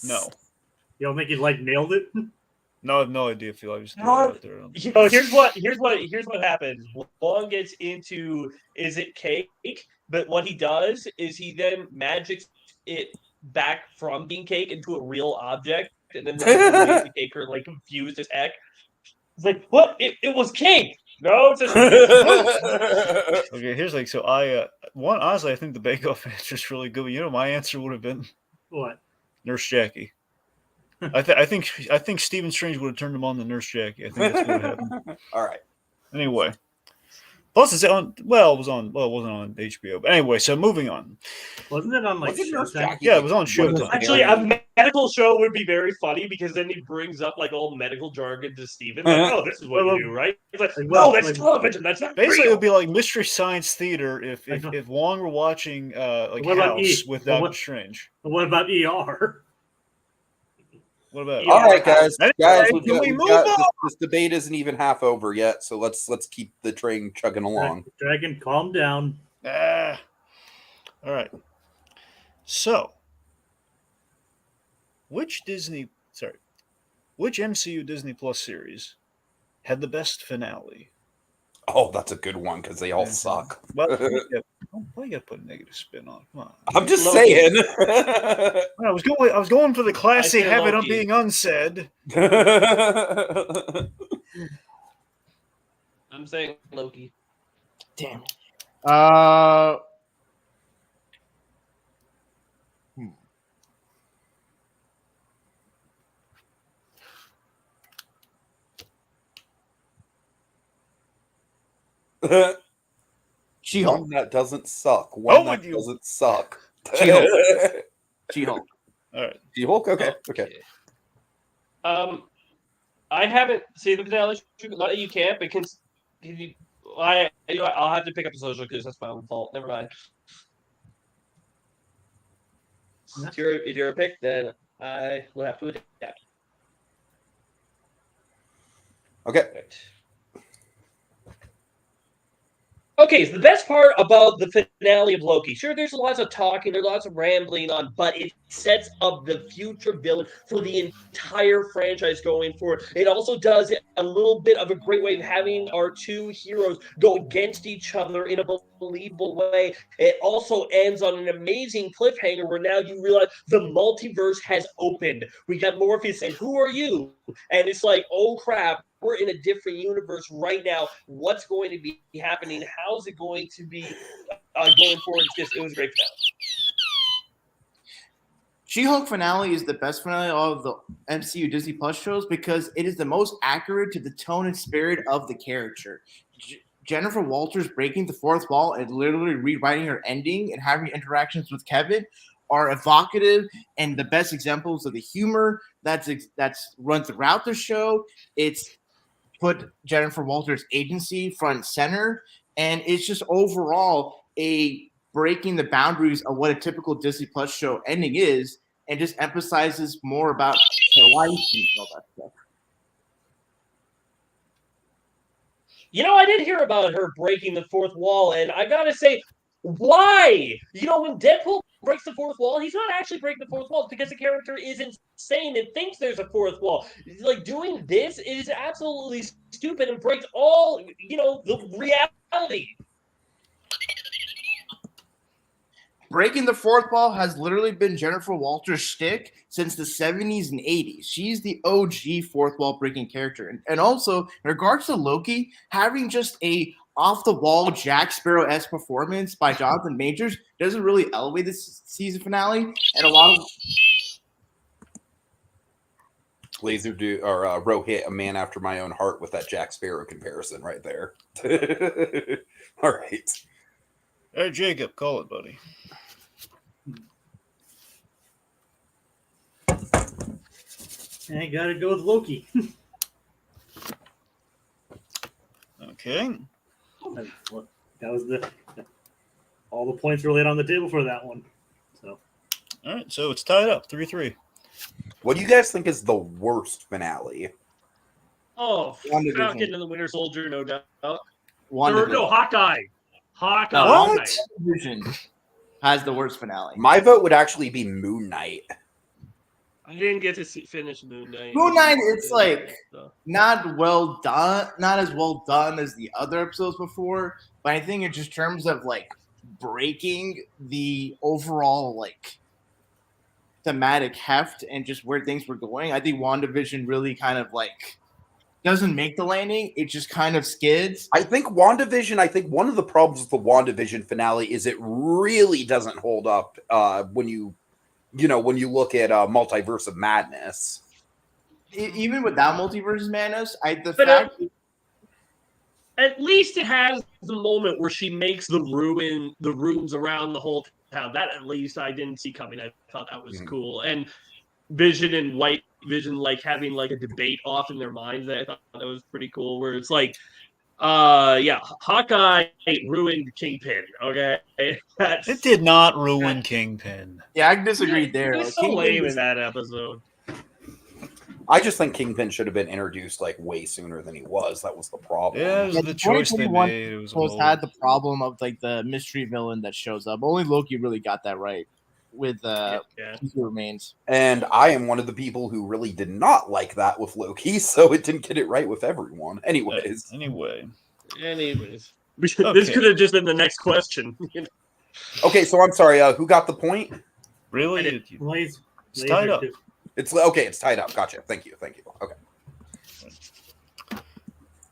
No. You don't think he Nailed It? No, I have no idea if I was doing No. it out there. So here's what happens. Long gets into is it cake, but what he does is he then magics it back from being cake into a real object, and then the cake are confused as heck. It's what? It was cake. No, it's just Okay, here's so honestly I think the Bake Off answer is really good. But my answer would have been What? Nurse Jackie. I think Stephen Strange would have turned him on to Nurse Jackie. I think that's what happened. All right. Anyway, plus it's on. It wasn't on HBO. But anyway, so moving on. Wasn't it on Was it Nurse Showtime? Jackie? Yeah, it was on Showtime. Actually, a medical show would be very funny because then he brings up all medical jargon to Steven. Oh, this is what you do, right? He's no, that's television. That's not Basically, real. it would be like Mystery Science Theater if Wong were watching What about House E? with Doctor Strange. What about ER? What about? All right, guys. Anyway, We've can we got- move on? this debate isn't even half over yet, so let's keep the train chugging along. Dragon, calm down. All right. So, which MCU Disney Plus series had the best finale? Oh, that's a good one because they all suck. Well, why you gotta put a negative spin on it? Come on. I'm just Loki. saying. I was going for the classy say habit of Loki. being unsaid. I'm saying Loki. Damn it. She-Hulk. One that doesn't suck. One that with you. doesn't suck. She-Hulk. She-Hulk. All right. She-Hulk? Okay. I haven't seen the finale. Not that you can't, but I'll have to pick up the social because that's my own fault. Never mind. If you're a pick, then I will have to adapt. Okay. Right. Okay, so the best part about the finale of Loki, sure, there's lots of talking, there's lots of rambling on, but it sets up the future villain for the entire franchise going forward. It also does a little bit of a great way of having our two heroes go against each other in a believable way. It also ends on an amazing cliffhanger where now you realize the multiverse has opened. We got Morpheus saying, "Who are you?" And it's oh crap, we're in a different universe right now. What's going to be happening? How's it going to be going forward? It was a great finale. She-Hulk finale is the best finale of the MCU Disney Plus shows because it is the most accurate to the tone and spirit of the character. Jennifer Walters breaking the fourth wall and literally rewriting her ending and having interactions with Kevin are evocative and the best examples of the humor that's run throughout the show. It's put Jennifer Walters' agency front and center, and it's just overall a breaking the boundaries of what a typical Disney Plus show ending is, and just emphasizes more about her life and all that stuff. You know, I did hear about her breaking the fourth wall, and I gotta say, why? You know, when Deadpool breaks the fourth wall, he's not actually breaking the fourth wall. It's because the character is insane and thinks there's a fourth wall. Like, doing this is absolutely stupid and breaks all, you know, the reality. Breaking the fourth wall has literally been Jennifer Walters' shtick since the 70s and 80s. She's the OG fourth wall breaking character. And also, in regards to Loki, having just a off-the-wall Jack Sparrow-esque performance by Jonathan Majors doesn't really elevate this season finale. And a lot of Lazerdude or Rohith, a man after my own heart with that Jack Sparrow comparison right there. All right. All right, Jacob, call it, buddy. I gotta go with Loki. Okay. That was all the points were laid on the table for that one. So All right, so it's tied up 3-3. What do you guys think is the worst finale? Oh, WandaVision. Falcon and the Winter Soldier, no doubt. Or, WandaVision. no, Hawkeye. Hawkeye. What? WandaVision has the worst finale. My vote would actually be Moon Knight. I didn't get to finish Moon Knight. Moon Knight, it's like not well done, not as well done as the other episodes before, but I think in just terms of like breaking the overall like thematic heft and just where things were going, I think WandaVision really kind of like doesn't make the landing. It just kind of skids. I think WandaVision, I think one of the problems with the WandaVision finale is it really doesn't hold up when you look at Multiverse of Madness. Even without Multiverse Madness, at least it has the moment where she makes the runes around the whole town. That at least I didn't see coming. I thought that was cool. And Vision and White Vision like having like a debate off in their minds. I thought that was pretty cool. Where it's like, Hawkeye ruined Kingpin. Okay, It did not ruin Kingpin. Yeah, I disagree there. It was so lame in that episode. I just think Kingpin should have been introduced like way sooner than he was. That was the problem. Yeah, it was the choice they made. It was had the problem of like the mystery villain that shows up. Only Loki really got that right with Who Remains. And I am one of the people who really did not like that with Loki, so it didn't get it right with everyone. Anyways. Anyways. This could have just been the next question. Okay, so I'm sorry. Who got the point? Really? It's tied up. It's okay. It's tied up. Gotcha. Thank you. Okay.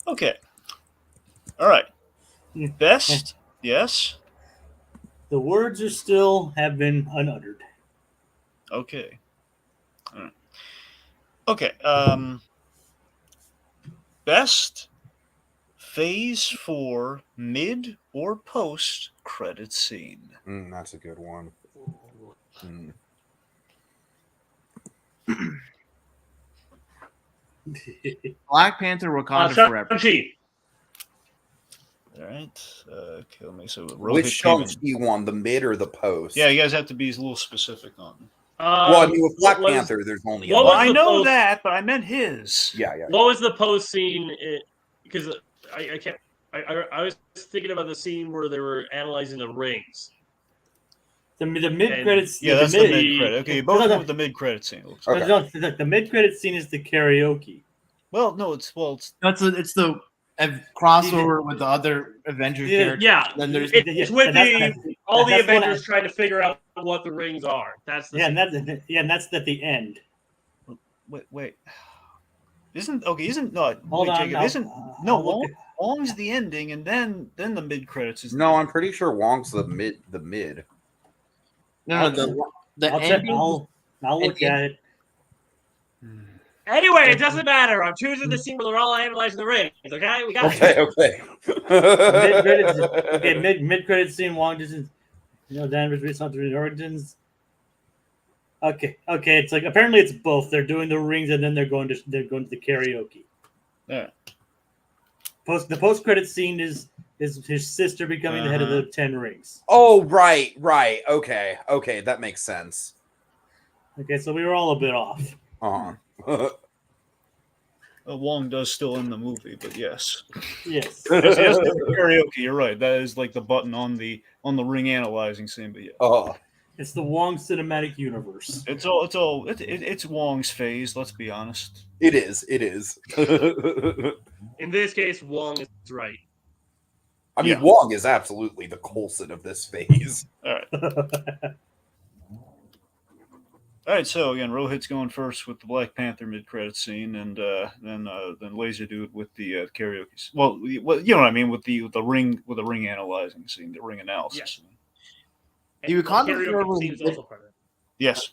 Okay. All right. Best. Yes. the words are still have been unuttered. Okay. All right. Okay. Best Phase 4 mid or post credit scene. That's a good one. Black Panther Wakanda Forever. Shang-Chi. All right. Okay, let me see. Which Shang-Chi one, the mid or the post? Yeah, you guys have to be a little specific on it. Well, I mean, with Black Panther, there's only well, one. I know that, but I meant his. Yeah. What was the post scene? Because I can't. I was thinking about the scene where they were analyzing the rings. The mid credits. Yeah, that's the mid credit. Okay, both went with the mid credit scene. Okay. No, the mid credit scene is the karaoke. Well, no, it's it's the crossover with the other Avengers characters. Yeah, then there's it's with all the Avengers trying to figure out what the rings are. That's the and that's at the end. Wait. Isn't no? Hold on, Jacob, isn't no? Wong's the ending, and then the mid credits is. No, I'm pretty sure Wong's the mid. No, the ending. I'll look at it. Anyway, it doesn't matter. I'm choosing the scene where they're all analyzing the rings. Okay, we got Okay. Mid credit scene. Wong doesn't. Danvers responds to origins. Okay. It's like apparently it's both. They're doing the rings and then they're going to the karaoke. Yeah. The post credit scene is his sister becoming the head of the 10 rings. Oh, right. Okay, that makes sense. Okay, so we were all a bit off. Wong does still in the movie, but yes. Yes. Yes, karaoke. You're right. That is like the button on the ring analyzing scene. But yeah. It's the Wong cinematic universe. It's Wong's phase. Let's be honest. It is. In this case, Wong is right. I mean, Wong is absolutely the Coulson of this phase. All right. So again, Rohit's going first with the Black Panther mid-credit scene, and then Lazerdude with the karaoke. Well, you know what I mean with the ring analyzing scene, the ring analysis. Yeah. The Wakanda Forever scene is also part of it. Yes.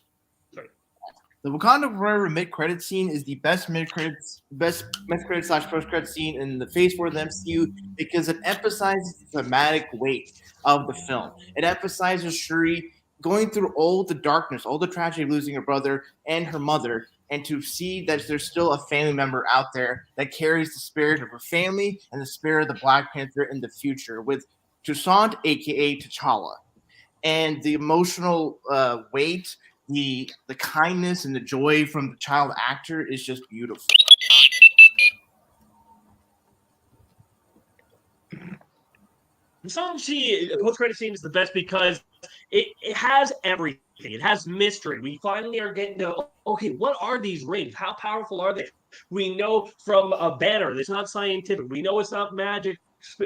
The Wakanda Forever mid-credit scene is the best mid-credit / post-credit scene in the Phase 4 of the MCU because it emphasizes the thematic weight of the film. It emphasizes Shuri going through all the darkness, all the tragedy of losing her brother and her mother, and to see that there's still a family member out there that carries the spirit of her family and the spirit of the Black Panther in the future with Toussaint, a.k.a. T'Challa. And the emotional weight, the kindness and the joy from the child actor is just beautiful. The Shang-Chi post-credit scene is the best because it has everything. It has mystery. We finally are getting to, okay, what are these rings? How powerful are they? We know from a Banner, it's not scientific. We know it's not magic,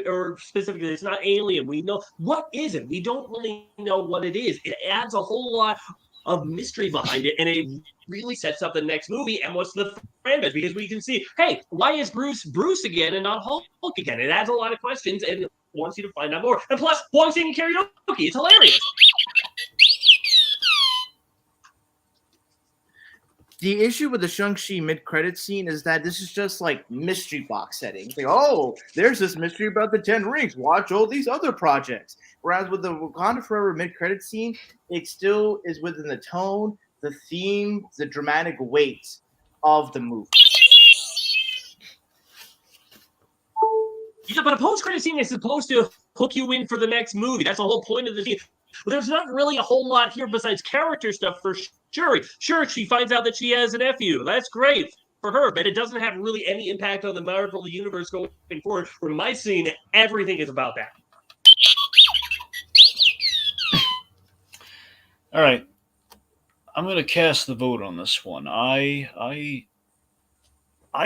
or specifically, it's not alien. We know, what is it? We don't really know what it is. It adds a whole lot of mystery behind it, and it really sets up the next movie and what's the franchise, because we can see, hey, why is Bruce again and not Hulk again? It adds a lot of questions and wants you to find out more. And plus, Wong singing karaoke, it's hilarious. The issue with the Shang-Chi mid-credit scene is that this is just like mystery box setting. Like, oh, there's this mystery about the 10 rings. Watch all these other projects. Whereas with the Wakanda Forever mid-credit scene, it still is within the tone, the theme, the dramatic weight of the movie. Yeah, but a post-credit scene is supposed to hook you in for the next movie. That's the whole point of the scene. But there's not really a whole lot here besides character stuff for Shuri. Sure, she finds out that she has a nephew. That's great for her, but it doesn't have really any impact on the Marvel universe going forward. For my scene, everything is about that. All right. I'm going to cast the vote on this one. I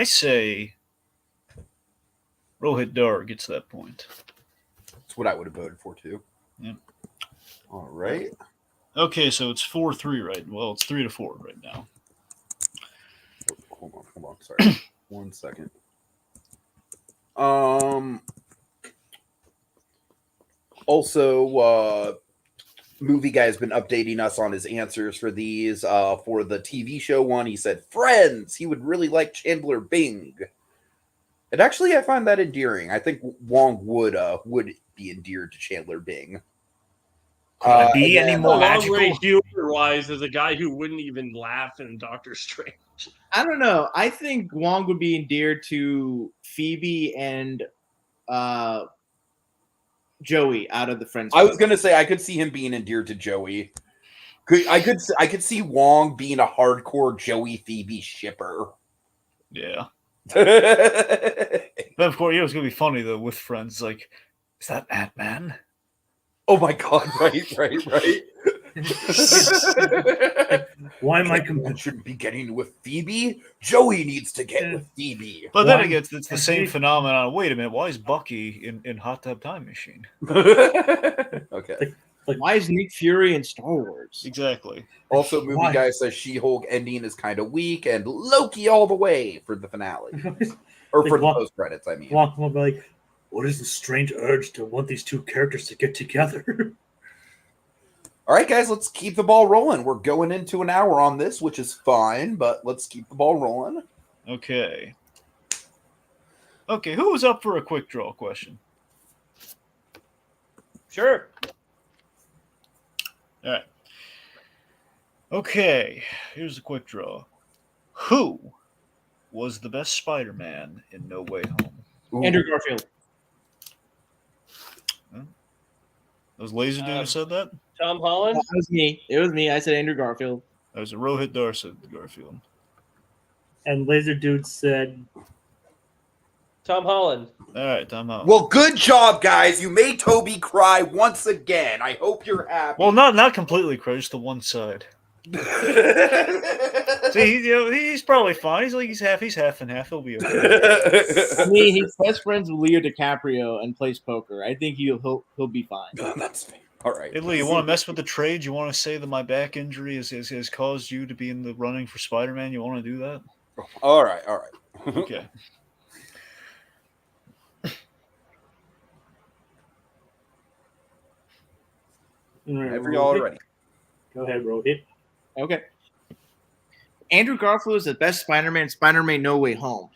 say Rohith Dhar gets that point. That's what I would have voted for too. Yeah. All right. Okay, so it's 4-3 right. Well, it's 3-4 right now. Hold on. Sorry. 1 second. Also, Movie Guy's been updating us on his answers for these. For the TV show one, he said Friends. He would really like Chandler Bing. And actually, I find that endearing. I think Wong would be endeared to Chandler Bing. Could it be any more magical? Humor-wise, as a guy who wouldn't even laugh in Doctor Strange. I don't know. I think Wong would be endeared to Phoebe and Joey out of the Friends. I was gonna say I could see him being endeared to Joey. I could see Wong being a hardcore Joey Phoebe shipper. Yeah. But of course, it was gonna be funny though with Friends. Like, is that Ant-Man? Oh my god! Right. Why am I shouldn't be getting with Phoebe? Joey needs to get with Phoebe. But then again, it's the same phenomenon. Wait a minute, why is Bucky in Hot Tub Time Machine? Okay. Why is Nick Fury in Star Wars? Exactly. Also, Movie Guy says She-Hulk ending is kind of weak, and Loki all the way for the finale. Or for the post-credits, I mean. What is the strange urge to want these two characters to get together? All right, guys, let's keep the ball rolling. We're going into an hour on this, which is fine, but let's keep the ball rolling. Okay. Okay, who was up for a quick draw question? Sure. All right. Okay, here's a quick draw. Who was the best Spider-Man in No Way Home? Andrew Garfield. That was Lazerdude who said that? Tom Holland. That was me. It was me. I said Andrew Garfield. That was a Rohith Dhar said Garfield. And Lazerdude said, Tom Holland. All right, Tom Holland. Well, good job, guys. You made Toby cry once again. I hope you're happy. Well, not completely cry, just to one side. See, he's probably fine. He's half and half. He'll be okay. He's best friends with Leo DiCaprio and plays poker. I think he'll be fine. That's fair. All right. Hey, Lee, you want to mess with the trade? You want to say that my back injury has caused you to be in the running for Spider-Man? You want to do that? All right. Okay. Whenever y'all are ready. Go ahead, Rohit. Okay. Andrew Garfield is the best Spider-Man. Spider-Man No Way Home.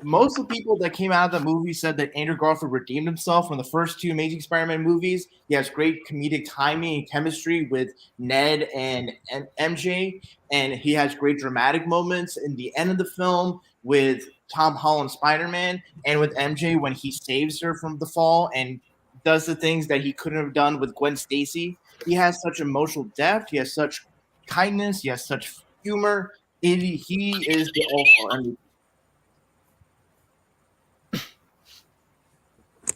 Most of the people that came out of the movie said that Andrew Garfield redeemed himself from the first two Amazing Spider-Man movies. He has great comedic timing and chemistry with Ned and MJ, and he has great dramatic moments in the end of the film with Tom Holland Spider-Man and with MJ when he saves her from the fall and does the things that he couldn't have done with Gwen Stacy. He has such emotional depth. He has such kindness. He has such humor. He is the all-star MVP.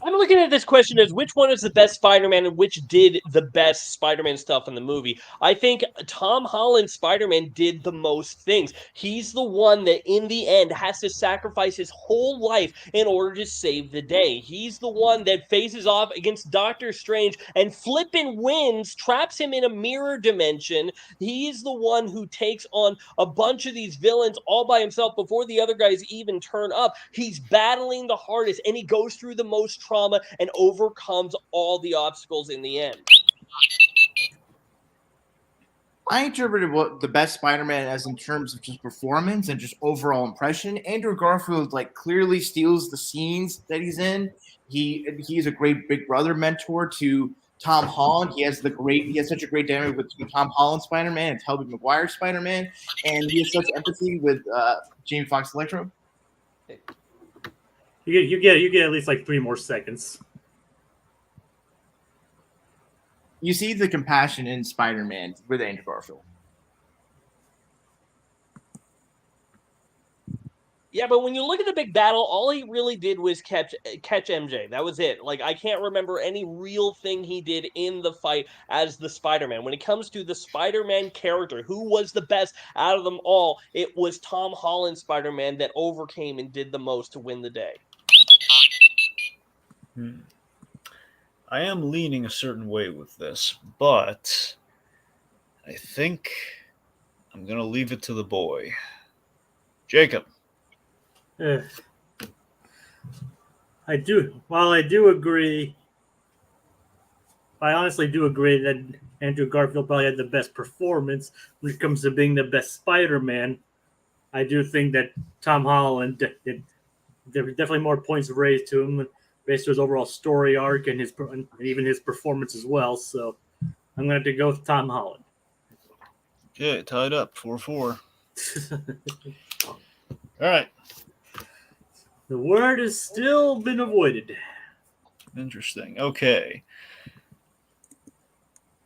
I'm looking at this question as which one is the best Spider-Man and which did the best Spider-Man stuff in the movie. I think Tom Holland's Spider-Man did the most things. He's the one that in the end has to sacrifice his whole life in order to save the day. He's the one that faces off against Doctor Strange and flippin' wins, traps him in a mirror dimension. He's the one who takes on a bunch of these villains all by himself before the other guys even turn up. He's battling the hardest and he goes through the most trauma and overcomes all the obstacles in the end. I interpreted what the best Spider-Man as in terms of just performance and just overall impression. Andrew Garfield clearly steals the scenes that he's in. He's a great big brother mentor to Tom Holland. He has such a great dynamic with Tom Holland Spider-Man and Tobey Maguire Spider-Man, and he has such empathy with Jamie Foxx Electro. You get at least 3 more seconds. You see the compassion in Spider-Man with Andrew Garfield. Yeah, but when you look at the big battle, all he really did was catch MJ. That was it. I can't remember any real thing he did in the fight as the Spider-Man. When it comes to the Spider-Man character, who was the best out of them all, it was Tom Holland Spider-Man that overcame and did the most to win the day. I am leaning a certain way with this, but I think I'm going to leave it to the boy. Jacob. While I do agree, I honestly do agree that Andrew Garfield probably had the best performance when it comes to being the best Spider-Man. I do think that Tom Holland there were definitely more points raised to him, based on his overall story arc and even his performance as well. So I'm going to have to go with Tom Holland. Okay, tied up 4-4. All right. The word has still been avoided. Interesting. Okay.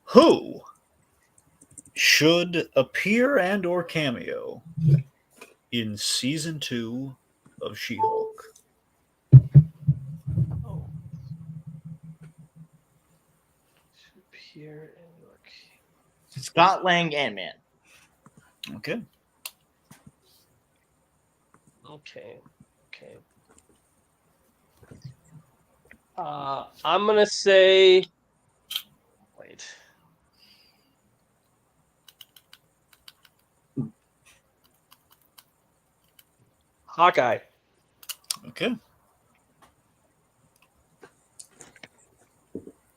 Who should appear and or cameo in season 2 of She-Hulk? Scott Lang, Ant-Man. Okay. Okay. I'm going to say... Wait. Hawkeye. Okay.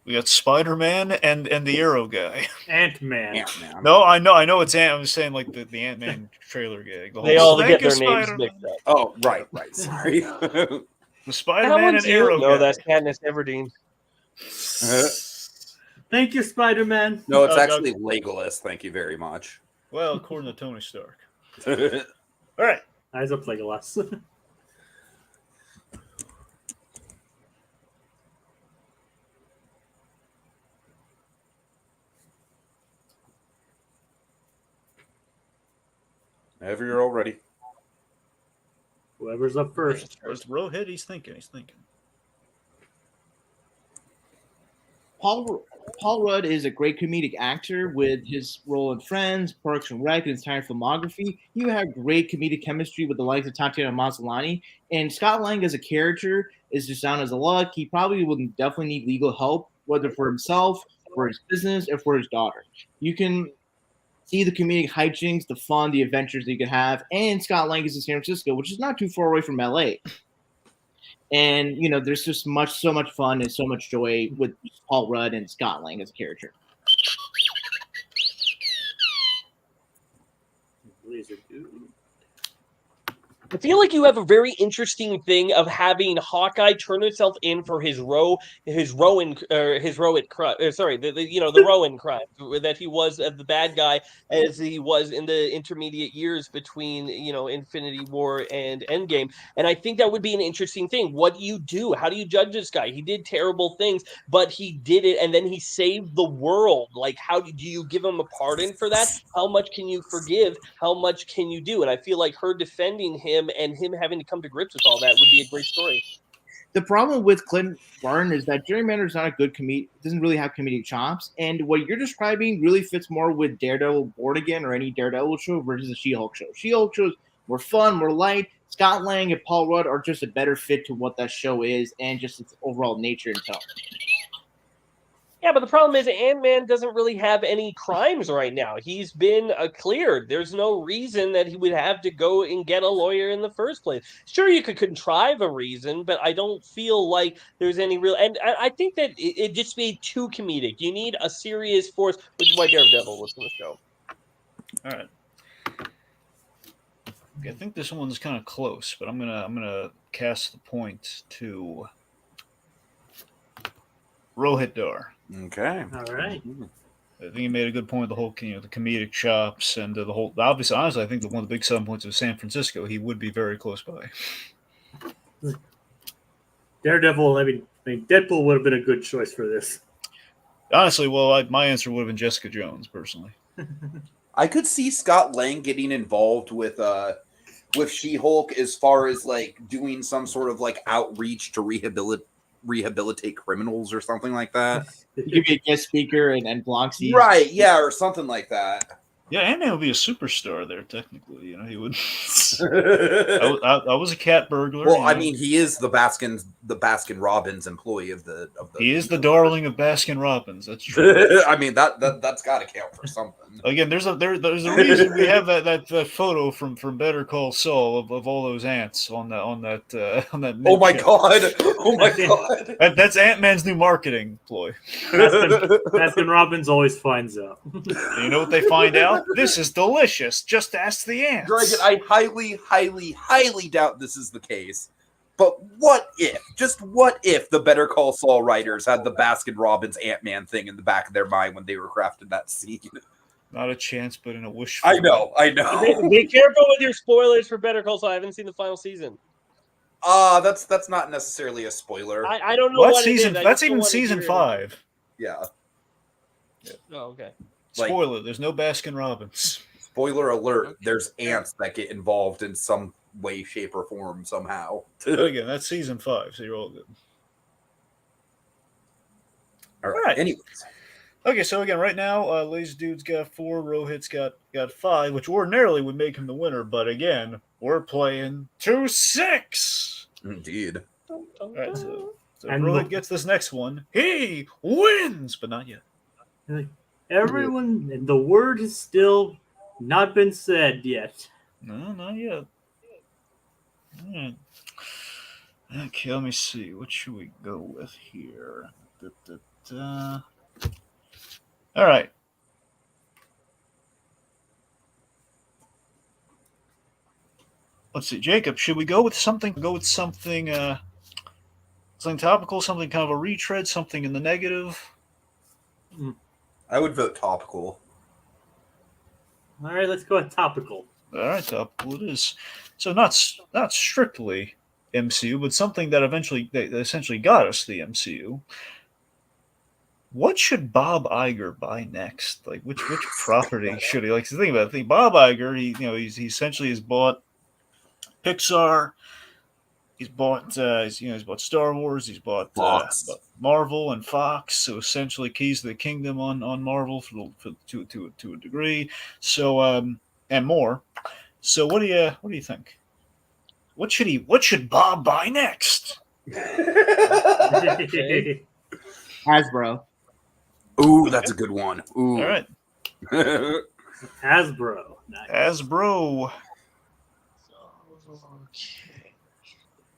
We got Spider-Man and the Arrow guy. Ant-Man. Ant-Man. No, I know it's Ant. I'm just saying like the Ant-Man trailer gag. The They whole all "Thank get you, their names Spider-Man." mixed up. Oh, right. Sorry. The That Spider-Man one's and you. Arrow No, guy. that's Katniss Everdeen. Thank you, Spider-Man. No, it's Oh, actually Legolas. Thank you very much. Well, according to Tony Stark. All All right. Eyes up, Legolas. Whenever you're all ready. Whoever's up first. Where's Rohit? He's thinking. Paul Rudd is a great comedic actor with his role in Friends, Parks and Rec, and his entire filmography. He would have great comedic chemistry with the likes of Tatiana Maslany. And Scott Lang as a character is just down as a luck. He probably would definitely need legal help, whether for himself, for his business, or for his daughter. You can see the comedic hijinks, the fun, the adventures that you could have. And Scott Lang is in San Francisco, which is not too far away from LA. And there's just so much fun and so much joy with Paul Rudd and Scott Lang as a character. Lazerdude. I feel like you have a very interesting thing of having Hawkeye turn himself in for his Rowan crime. Sorry, the Rowan crime that he was the bad guy as he was in the intermediate years between Infinity War and Endgame. And I think that would be an interesting thing. What do you do? How do you judge this guy? He did terrible things, but he did it, and then he saved the world. Like, how do you give him a pardon for that? How much can you forgive? How much can you do? And I feel like her defending him and him having to come to grips with all that would be a great story. The problem with Clint Barton is that Jerry Mander is not a good doesn't really have comedic chops, and what you're describing really fits more with Daredevil Born Again or any Daredevil show versus the She-Hulk show. She-Hulk shows more fun, more light. Scott Lang and Paul Rudd are just a better fit to what that show is and just its overall nature and tone. Yeah, but the problem is Ant-Man doesn't really have any crimes right now. He's been cleared. There's no reason that he would have to go and get a lawyer in the first place. Sure, you could contrive a reason, but I don't feel like there's any real... And I think that it just made too comedic. You need a serious force, which is why Daredevil was in the show. All right. Okay, I think this one's kind of close, but I'm gonna cast the point to Rohit Dhar. Okay. All right. I think he made a good point. The whole, the comedic chops and the whole. Obviously, honestly, I think that one of the big selling points of San Francisco, he would be very close by. Daredevil. I mean, Deadpool would have been a good choice for this. Honestly, well, my answer would have been Jessica Jones, personally. I could see Scott Lang getting involved with She-Hulk as far as like doing some sort of like outreach to rehabilitate criminals or something like that. You could be a guest speaker and block scenes. Right, yeah, or something like that. Yeah, Ant-Man would be a superstar there, technically. He would. I was a cat burglar. Well, I mean, he is the Baskin Robbins employee of the. He is the darling of Baskin Robbins. That's true. I mean that's got to count for something. Again, there's a reason we have that photo from Better Call Saul of all those ants on that. Oh my god! Oh my god! That's Ant-Man's new marketing ploy. Baskin Robbins always finds out. You know what they find out? This is delicious. Just ask the ants. Dragon, I highly doubt this is the case. But what if the Better Call Saul writers had the Baskin Robbins Ant-Man thing in the back of their mind when they were crafting that scene? Not a chance, but in a wish. I know. Be careful with your spoilers for Better Call Saul. I haven't seen the final season. That's not necessarily a spoiler. I don't know What what season? It is. That's even season 5. Yeah. Oh, okay. Spoiler: there's no Baskin Robbins. Spoiler alert: there's ants that get involved in some way, shape, or form somehow. But again, that's season 5, so you're all good. All right. Anyways. Okay, so again, right now, Lazerdude's got 4, Rohit's got 5, which ordinarily would make him the winner, but again, we're playing 2-6. Indeed. All right, so And Rohit gets this next one. He wins, but not yet. Everyone, the word has still not been said yet. No, not yet. All right. Okay, let me see. What should we go with here? All right. Let's see, Jacob. Should we go with something? Something topical, something kind of a retread, something in the negative. I would vote topical. All right, let's go with topical. All right, topical it is. So not strictly MCU, but something that essentially got us the MCU. What should Bob Iger buy next? Like which property should he like? To think about it. Bob Iger, he essentially has bought Pixar. He's bought he's bought Star Wars. He's bought Marvel and Fox. So essentially, keys to the kingdom on Marvel to a degree. So and more. So what do you think? What should Bob buy next? Hasbro. Ooh, that's a good one. Ooh. All right, Hasbro. Nice. Hasbro.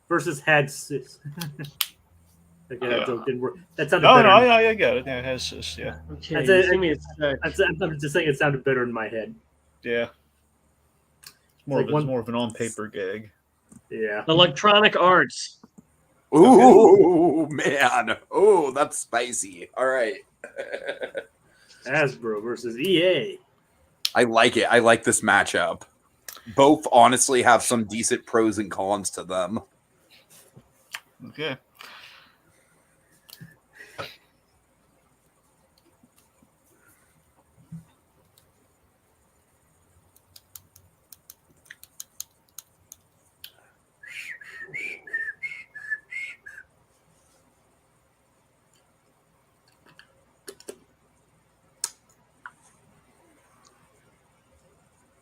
Versus Hadsis. Okay, that joke didn't work. That sounded No, better. I got it. Yeah, it has this. Yeah, Okay. That's it. Give me a sec. I'm just saying it sounded better in my head. yeah. It's more of an on paper gag. Yeah. Electronic Arts. Ooh, man. Oh, that's spicy. All right. Hasbro versus EA. I like it. I like this matchup. Both honestly have some decent pros and cons to them. Okay.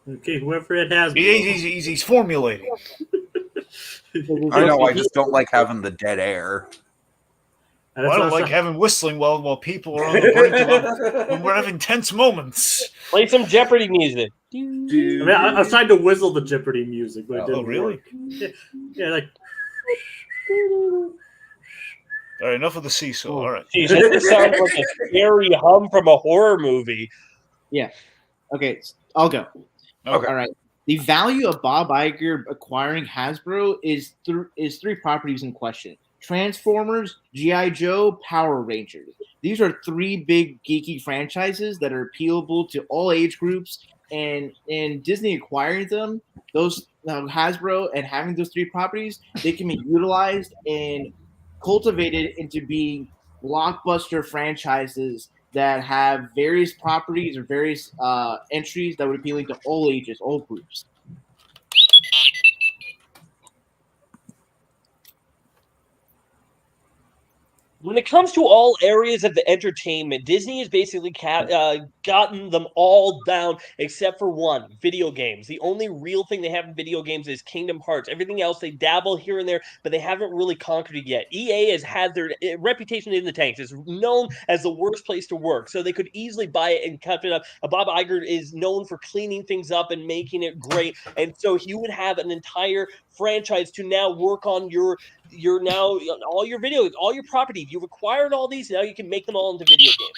Okay, whoever it has. He's formulating. I know. I just don't like having the dead air. I don't like having whistling while people are on the brink of when we're having tense moments. Play some Jeopardy music. I mean, I was trying to whistle the Jeopardy music, but it didn't really? work. Yeah, like. All right, enough of the seesaw. All right. Jeez, that sounds like a scary hum from a horror movie. Yeah. Okay, I'll go. Okay. All right. The value of Bob Iger acquiring Hasbro is three properties in question: Transformers, G.I. Joe, Power Rangers. These are three big geeky franchises that are appealable to all age groups. And Disney acquiring them, those Hasbro, and having those three properties, they can be utilized and cultivated into being blockbuster franchises that have various properties or various entries that would appeal to all ages, all groups. When it comes to all areas of the entertainment, Disney has basically gotten them all down except for one: video games. The only real thing they have in video games is Kingdom Hearts. Everything else, they dabble here and there, but they haven't really conquered it yet. EA has had their reputation in the tanks. It's known as the worst place to work, so they could easily buy it and cut it up. Bob Iger is known for cleaning things up and making it great, and so you would have an entire franchise to now work on your now all your videos, all your property. You've acquired all these, now you can make them all into video games.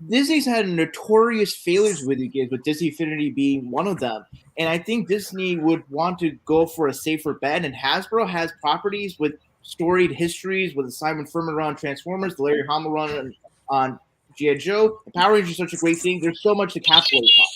Disney's had notorious failures with video games, with Disney Infinity being one of them. And I think Disney would want to go for a safer bet. And Hasbro has properties with storied histories, with the Simon Furman run on Transformers, the Larry Hama run on G.I. Joe. The Power Rangers is such a great thing. There's so much to capitalize on.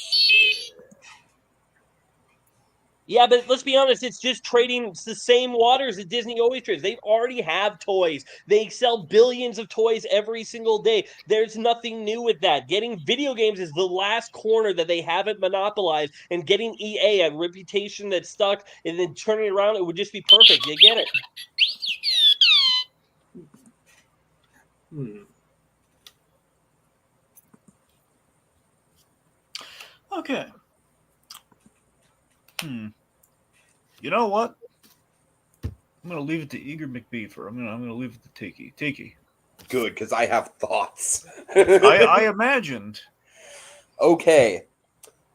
Yeah, but let's be honest, it's just trading the same waters that Disney always trades. They already have toys. They sell billions of toys every single day. There's nothing new with that. Getting video games is the last corner that they haven't monopolized, and getting EA a reputation that's stuck and then turning it around, it would just be perfect. You get it. Okay. You know what? I'm gonna leave it to Eager McBeaver. I'm gonna leave it to Tiki. Tiki. Good, because I have thoughts. I imagined. Okay.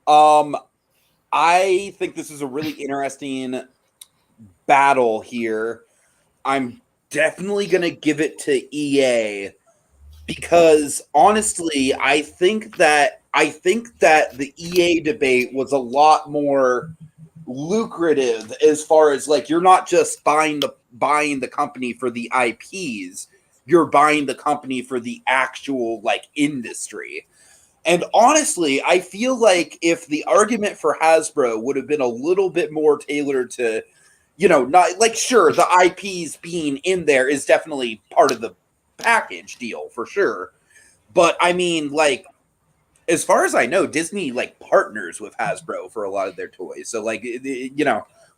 I think this is a really interesting battle here. I'm definitely going to give it to EA because honestly, I think that the EA debate was a lot more lucrative as far as like you're not just buying the company for the IPs, you're buying the company for the actual like industry. And honestly, I feel like if the argument for Hasbro would have been a little bit more tailored to, not like, sure, the IPs being in there is definitely part of the package deal for sure. But I mean, like, as far as I know, Disney like partners with Hasbro for a lot of their toys. So like,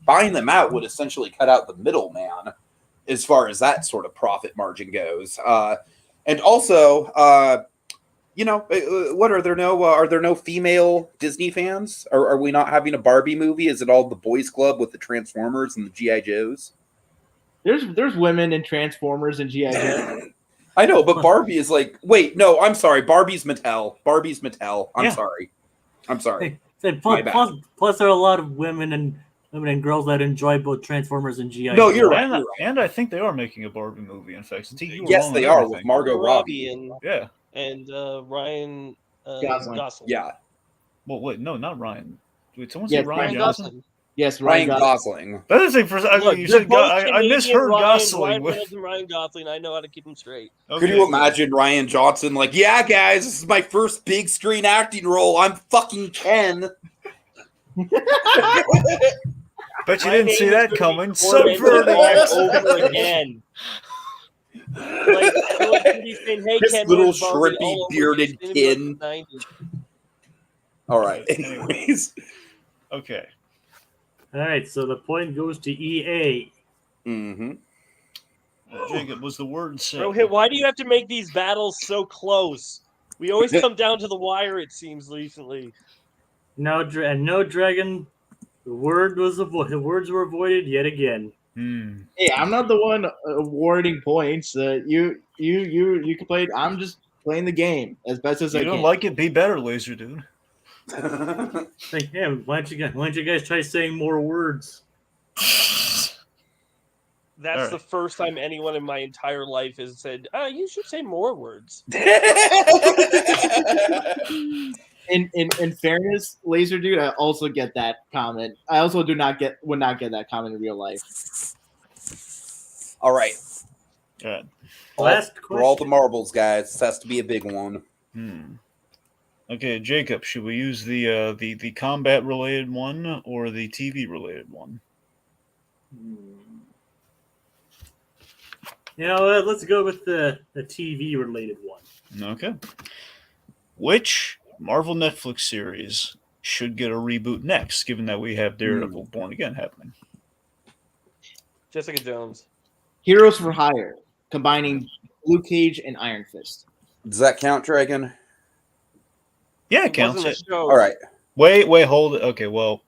buying them out would essentially cut out the middleman as far as that sort of profit margin goes. And also, what are there no female Disney fans? Are we not having a Barbie movie? Is it all the boys club with the Transformers and the G.I. Joes? There's women in Transformers and G.I. Joe. I know, but Barbie is like, wait, no, I'm sorry. Barbie's Mattel. I'm sorry. Plus, there are a lot of women and girls that enjoy both Transformers and GI. No, you're right. And I think they are making a Barbie movie. In fact, yes, they are with Margot Robbie and Ryan Gosling. Yeah. Well, wait, no, not Ryan. Did someone say Ryan Johnson? Yes, Ryan Gosling. That is for you said I misheard Gosling. Ryan Gosling. I know how to keep him straight. Okay. Could you imagine Ryan Johnson like, yeah, guys, this is my first big screen acting role. I'm fucking Ken. Bet you didn't see that coming. Subverting over again. Like he's saying, hey, this Ken, little shrimpy bearded Ken. All right. Anyways. Okay. All right, so the point goes to EA. Mm-hmm. Jacob, was the word said? Rohit, why do you have to make these battles so close? We always come down to the wire, it seems, recently. No dragon. The words were avoided yet again. Hey, I'm not the one awarding points. You can play. I'm just playing the game as best as I can. You don't like it? Be better, Lazerdude. Like, yeah, why don't you guys try saying more words? That's the first time anyone in my entire life has said, you should say more words. In fairness, Lazerdude, I also get that comment. I also would not get that comment in real life. All right. Good. Last question. For all the marbles, guys. This has to be a big one. Okay, Jacob, should we use the combat related one or the TV related one? Let's go with the TV related one. Okay. Which Marvel Netflix series should get a reboot next, given that we have Daredevil Born Again happening? Jessica Jones. Heroes for Hire, combining Luke Cage and Iron Fist. Does that count, Dragon? Yeah, it counts. All right. Wait, hold it. Okay, well.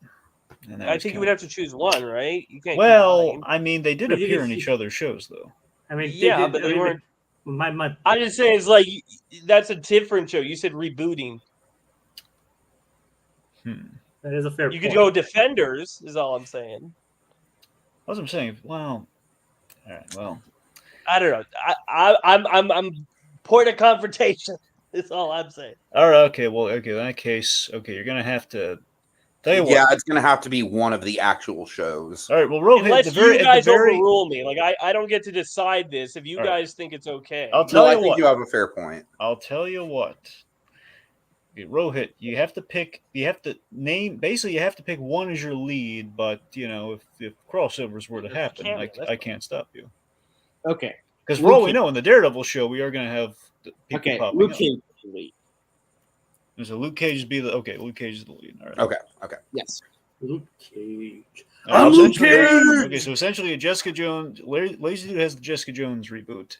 I think you would have to choose one, right? You can't. Well, I mean, they did appear in each other's shows, though. I mean, but they weren't. My. I just say it's like that's a different show. You said rebooting. That is a fair. You could go Defenders. Is all I'm saying. That's what I'm saying. Well, all right. Well, I don't know. I'm point of confrontation. That's all I'm saying. All right. Okay. Well. Okay. In that case. Okay. You're gonna have to. Tell you what. Yeah, it's gonna have to be one of the actual shows. All right. Well, Rohith, unless you guys overrule me, like I don't get to decide this. If you guys think it's okay, I'll tell you I think you have a fair point. I'll tell you what. Rohit, you have to pick. You have to name. Basically, you have to pick one as your lead. But if crossovers were to happen, I can't stop you. Okay. Because for all we know, in the Daredevil show, we are going to have people popping Luke up. Cage is the lead. So Luke Cage is Luke Cage is the lead. All right. Okay. Yes. Luke Cage. I'm Luke Cage. Okay, so essentially, a Jessica Jones. Lazerdude has the Jessica Jones reboot,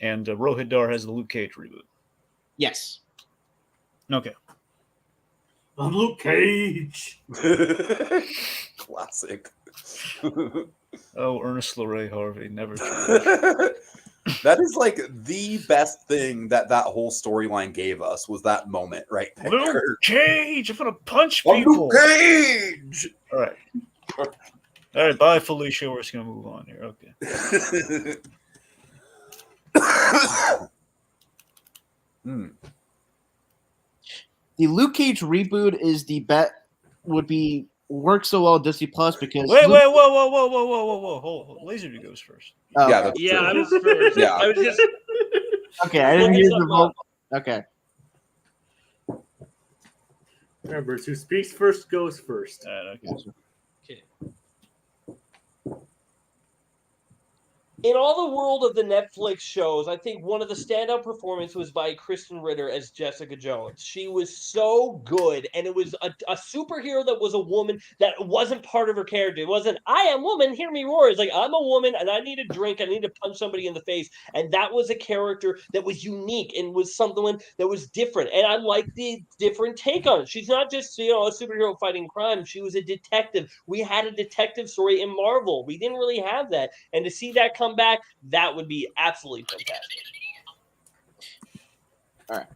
and Rohith Dhar has the Luke Cage reboot. Yes. Okay. I'm Luke Cage. Classic. Oh, Ernest LeRae Harvey, never change. That is like the best thing that whole storyline gave us was that moment right there. Luke Cage, I'm gonna punch people. Luke Cage. All right. Bye, Felicia. We're just gonna move on here. Okay. Hmm. The Luke Cage reboot is the bet work so well at Disney Plus because Wait, whoa. Hold. Laserdude goes first. Oh, Yeah, okay. that's Yeah, true. I was first. Yeah. I was just Okay, I didn't looking hear the something vote. up. Okay. Remember, it's who speaks first goes first. Okay. Gotcha. In all the world of the Netflix shows, I think one of the standout performances was by Kristen Ritter as Jessica Jones. She was so good, and it was a superhero that was a woman that wasn't part of her character. It wasn't, I am woman, hear me roar. It's like, I'm a woman, and I need a drink, I need to punch somebody in the face. And that was a character that was unique and was something that was different. And I like the different take on it. She's not just, a superhero fighting crime. She was a detective. We had a detective story in Marvel. We didn't really have that. And to see that come back, that would be absolutely fantastic. All right.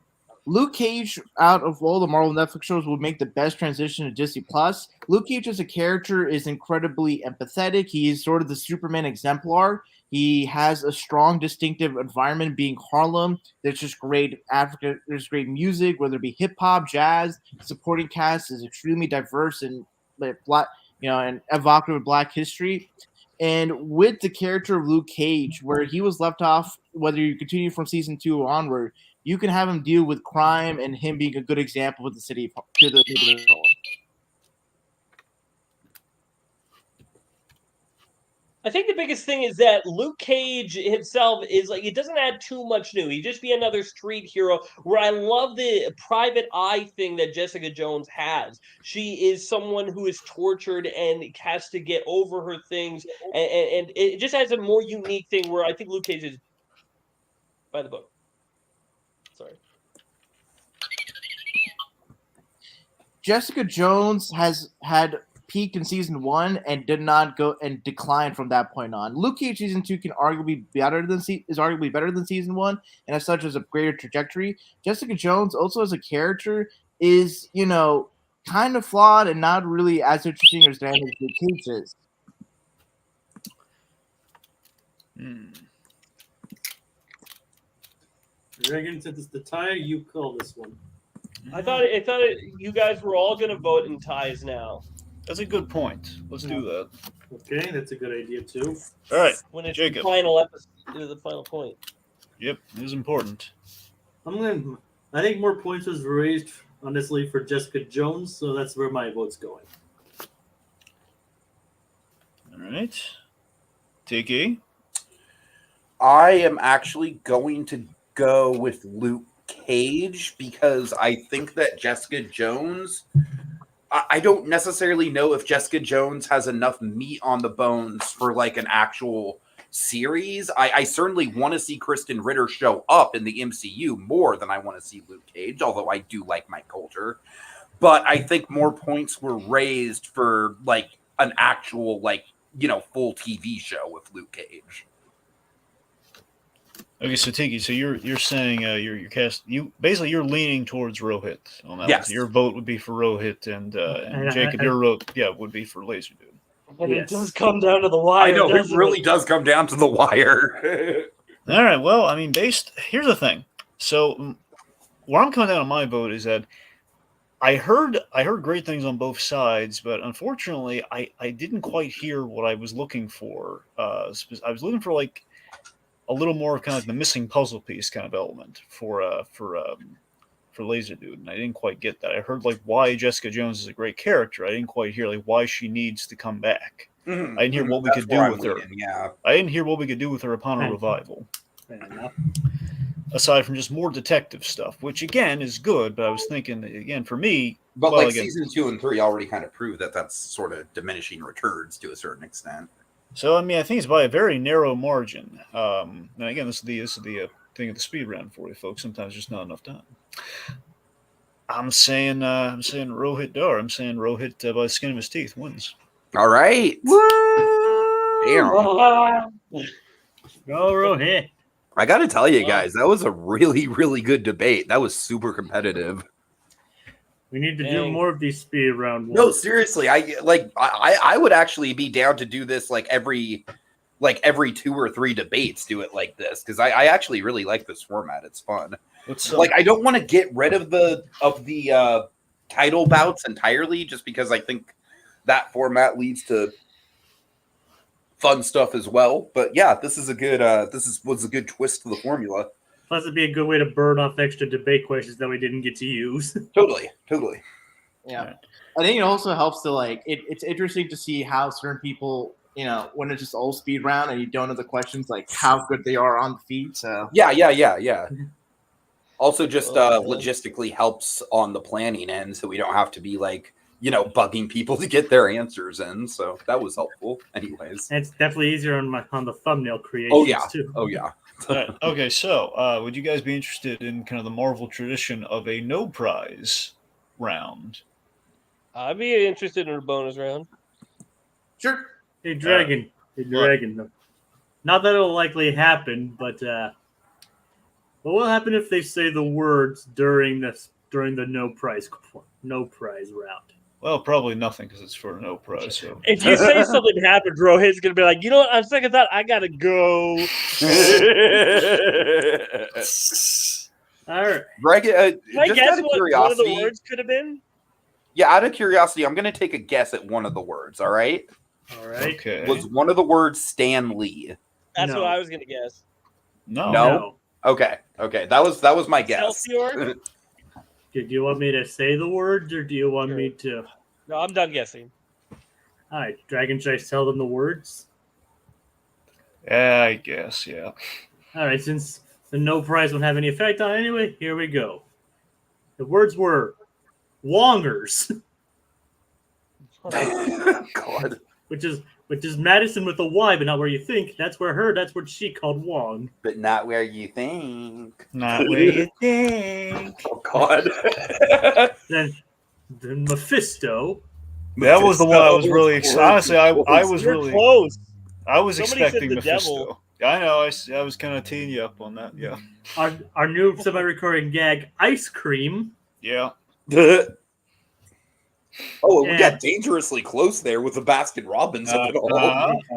Luke Cage, out of all the Marvel Netflix shows, would make the best transition to Disney Plus. Luke Cage as a character is incredibly empathetic. He is sort of the Superman exemplar. He has a strong, distinctive environment, being Harlem. There's just great Africa. There's great music, whether it be hip hop, jazz. The supporting cast is extremely diverse and black, and evocative of Black history. And with the character of Luke Cage, where he was left off, whether you continue from season 2 onward, you can have him deal with crime and him being a good example with the city to the neighborhood. I think the biggest thing is that Luke Cage himself is like, it doesn't add too much new. He'd just be another street hero, where I love the private eye thing that Jessica Jones has. She is someone who is tortured and has to get over her things. And it just has a more unique thing where I think Luke Cage is by the book. Sorry. Jessica Jones has had peaked in season 1 and did not go and decline from that point on. Luke Cage season 2 is arguably better than season 1, and as such has a greater trajectory. Jessica Jones also as a character is, kind of flawed and not really as interesting as Luke Cage is. Reagan, since it's the tie, you call this one. I thought you guys were all going to vote in ties now. That's a good point. Let's do that. Okay, that's a good idea too. All right, When it's Jacob. the final episode, the final point. Yep, it is important. I think more points was raised, honestly, for Jessica Jones, so that's where my vote's going. All right. Tiki. I am actually going to go with Luke Cage because I think that Jessica Jones, I don't necessarily know if Jessica Jones has enough meat on the bones for like an actual series. I certainly want to see Kristen Ritter show up in the MCU more than I want to see Luke Cage, although I do like Mike Coulter. But I think more points were raised for like an actual full TV show with Luke Cage. Okay, so Tiki, so you're saying your cast, you're leaning towards Rohit on that. Yes. One. So your vote would be for Rohit, and Jacob, your vote would be for Laserdude. And it does come down to the wire. I know, it doesn't really does come down to the wire. All right, well, I mean, here's the thing. So where I'm coming down on my vote is that I heard great things on both sides, but unfortunately, I didn't quite hear what I was looking for. I was looking for like a little more kind of like the missing puzzle piece kind of element for Lazerdude, and I didn't quite get that. I heard like why Jessica Jones is a great character. I didn't quite hear like why she needs to come back. Mm-hmm. I didn't hear what we could do with her. Yeah. I didn't hear what we could do with her upon a revival. Fair enough. Aside from just more detective stuff, which again is good, but I was thinking again for me. But well, again, season 2 and 3 already kind of prove that that's sort of diminishing returns to a certain extent. So I mean, I think it's by a very narrow margin. And again, this is the thing of the speed round for you folks. Sometimes just not enough time. I'm saying Rohit Dhar. I'm saying Rohit by the skin of his teeth wins. All right. Damn. Go Rohit. I got to tell you guys, that was a really, really good debate. That was super competitive. We need to do more of these speed round ones. No, seriously, I would actually be down to do this like every like every 2 or 3 debates do it like this, because I actually really like this format. It's fun. Like I don't want to get rid of the title bouts entirely, just because I think that format leads to fun stuff as well. But yeah, this is a good was a good twist to the formula. Plus, it'd be a good way to burn off extra debate questions that we didn't get to use. Totally. Yeah. I think it also helps to like it's interesting to see how certain people, you know, when it's just all speed round and you don't know the questions, like how good they are on the feed. So Yeah. Also, just logistically helps on the planning end, so we don't have to be like, you know, bugging people to get their answers in. So that was helpful, anyways. And it's definitely easier on the thumbnail creations too. Oh yeah. Right. Okay, so would you guys be interested in kind of the Marvel tradition of a no prize round? I'd be interested in a bonus round. sure. Hey, Dragon. Not that it'll likely happen, but what will happen if they say the words during the no prize round? Well, probably nothing because it's for no prize. So If you say something happens, Rohit's gonna be like, you know what? On second thought, I gotta go. All right. Greg, Can I just guess out of what one of the curiosity, words could have been? yeah, out of curiosity, I'm gonna take a guess at one of the words. All right, All right. okay. was one of the words Stan Lee? That's No. what I was gonna guess. No. No. Okay, that was my guess. Excelsior? Do you want me to say the words, or do you want Sure. me to? No, I'm done guessing. All right, Dragon, should I tell them the words? Yeah, I guess. Yeah. All right, since the no prize won't have any effect on it anyway, here we go. The words were Wongers, God. which is Madison with a Y, but not where you think. That's what she called Wong. But not where you think. Not where you think. Oh God. Then Mephisto. That was the one I was really excited. Honestly, I was You're really close. I was Somebody said expecting the Mephisto. devil. I know. I was kind of teeing you up on that. Yeah. Our new semi-recurring gag, ice cream. Yeah. Oh, we Yeah. got dangerously close there with the Baskin Robbins of it all.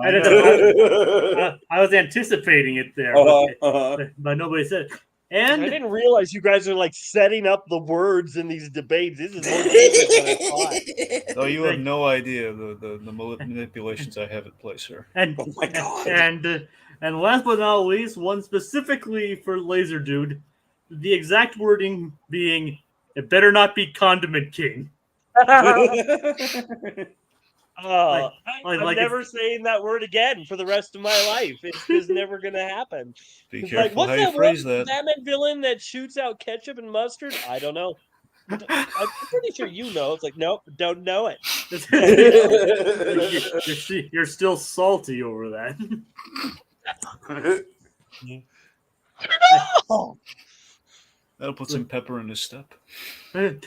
I don't know. I was anticipating it there, but nobody said it. I And didn't realize you guys are like setting up the words in these debates. This is more dangerous than I thought. Oh, you have no idea the manipulations I have at play, sir. and Oh my God. and last but not least, one specifically for Lazerdude, the exact wording being, "It better not be Condiment King." I'm never saying that word again for the rest of my life. It's just never gonna happen. Be It's careful what's how you that phrase one that. Batman villain that shoots out ketchup and mustard? I don't know. I'm pretty sure you know. It's like, nope, don't know it. You're still salty over that. That'll put some pepper in his step. I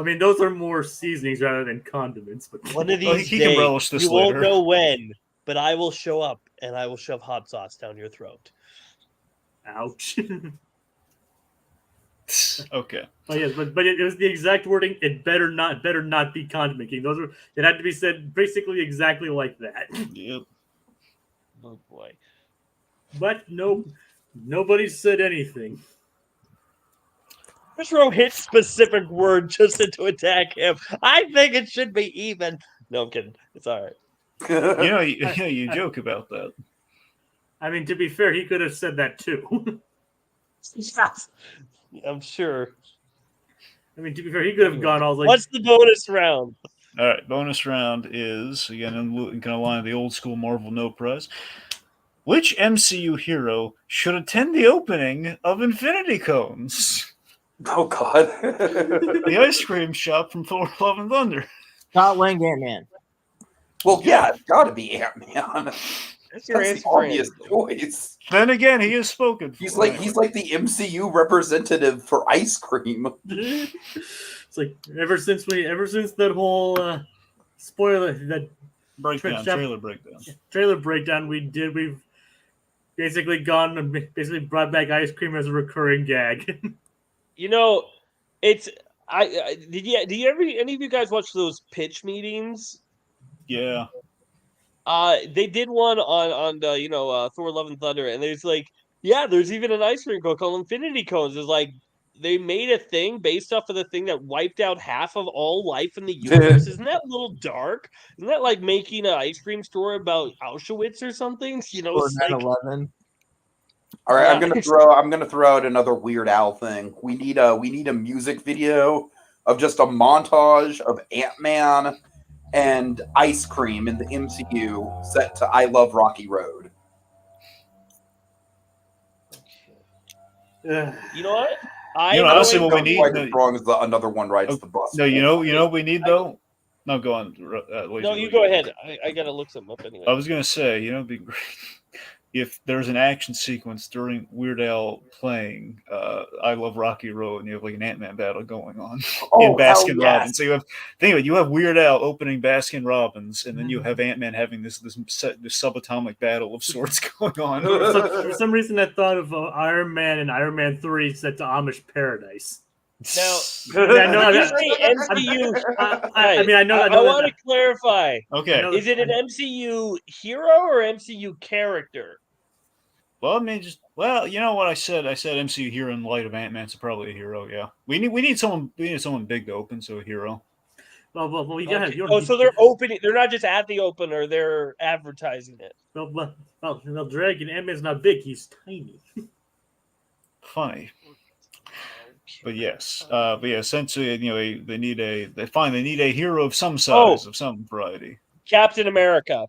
mean, those are more seasonings rather than condiments. But One of Well, these he can days, relish this you later. won't know when, but I will show up and I will shove hot sauce down your throat. ouch. Okay. But yes, but it was the exact wording. It better not be condiment king. It had to be said basically exactly like that. Yep. Oh boy. But nobody said anything. Just Rohit's specific word just to attack him. I think it should be even. No, I'm kidding. It's all right. You joke about that. I mean, to be fair, he could have said that too. I'm sure. I mean, to be fair, he could have gone all like. What's the bonus round? All right, bonus round is, again, in kind of line of the old school Marvel No Prize. Which MCU hero should attend the opening of Infinity Cones? Oh God. The ice cream shop from Thor: Love and Thunder. Scott Lang, Ant-Man. Well, yeah, it's got to be Ant-Man. That's your That's answer the for obvious choice. Then again, he has spoken. He's like the MCU representative for ice cream. It's like ever since that whole spoiler that trailer breakdown. trailer breakdown we've basically gone and basically brought back ice cream as a recurring gag. You know, it's did you ever any of you guys watch those pitch meetings? Yeah. They did one on the Thor: Love and Thunder, and there's even an ice cream cone called Infinity Cones. It's like they made a thing based off of the thing that wiped out half of all life in the universe. Isn't that a little dark? Isn't that like making an ice cream store about Auschwitz or something? Or It's like 9/11. All right, Yeah. I'm gonna throw out another Weird Al thing. We need a music video of just a montage of Ant-Man and ice cream in the MCU set to "I Love Rocky Road." you know what? honestly, what we need. Quite No, as strong as another one rides the bus. no, you know what we need though. No, go on. No, you go ahead. I gotta look something up anyway. I was gonna say, it'd be great if there's an action sequence during Weird Al playing "I Love Rocky Road" and you have like an Ant-Man battle going on in Baskin Robbins. So you have Weird Al opening Baskin Robbins, and then you have Ant-Man having this subatomic battle of sorts going on. For some reason, I thought of Iron Man and Iron Man 3 set to Amish Paradise. Now, Yeah, no, you say MCU. I mean, I know. I want to clarify. Okay. know- Is it an MCU hero or MCU character? Well, I mean, you know what I said? I said MCU hero in light of Ant-Man, so probably a hero. Yeah, we need someone big to open, so a hero. Well, you gotta. Okay. So they're opening. They're not just at the opener. They're advertising it. Well, Dragon Ant-Man's not big. He's tiny. Funny. But yes, essentially, they need a hero of some size, of some variety. Captain America.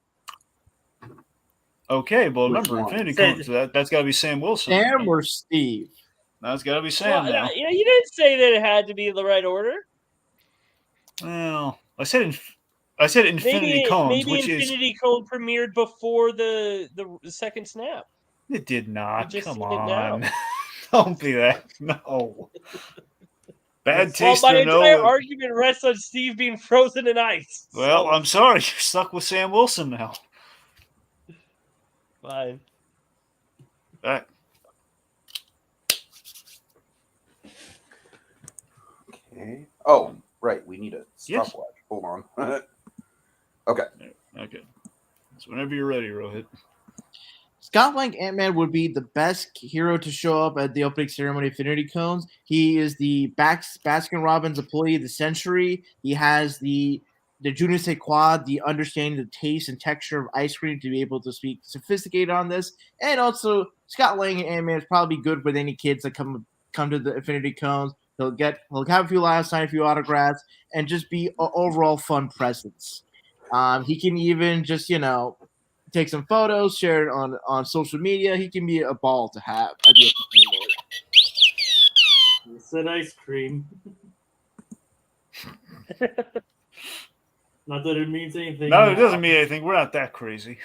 Okay, well, Which remember, one? Infinity Cones, that's got to be Sam Wilson. Sam or Steve? That's got to be Sam Well, now. you didn't say that it had to be the right order. Well, I said Infinity Cones, maybe which Infinity Cone premiered before the second snap. it did not. You've just Come seen it now. on, don't be that. No. Bad Well, taste my or entire no. argument rests on Steve being frozen in ice. Well, So, I'm sorry, you're stuck with Sam Wilson now. fine. Okay. Oh, right. We need a Yes. stopwatch. Hold on. Okay. Okay. So whenever you're ready, Rohit. Scott Lang Ant-Man would be the best hero to show up at the opening ceremony of Infinity Cones. He is the Baskin Robbins employee of the century. He has the je ne sais quoi, the understanding the taste and texture of ice cream to be able to speak sophisticated on this. And also, Scott Lang and Ant-Man is probably good with any kids that come to the Infinity Cones. He'll have a few laughs, sign a few autographs, and just be an overall fun presence. He can even just, take some photos, share it on social media. He can be a ball to have at the opening. You said ice cream. Not that it means anything. No, it doesn't mean anything. We're not that crazy.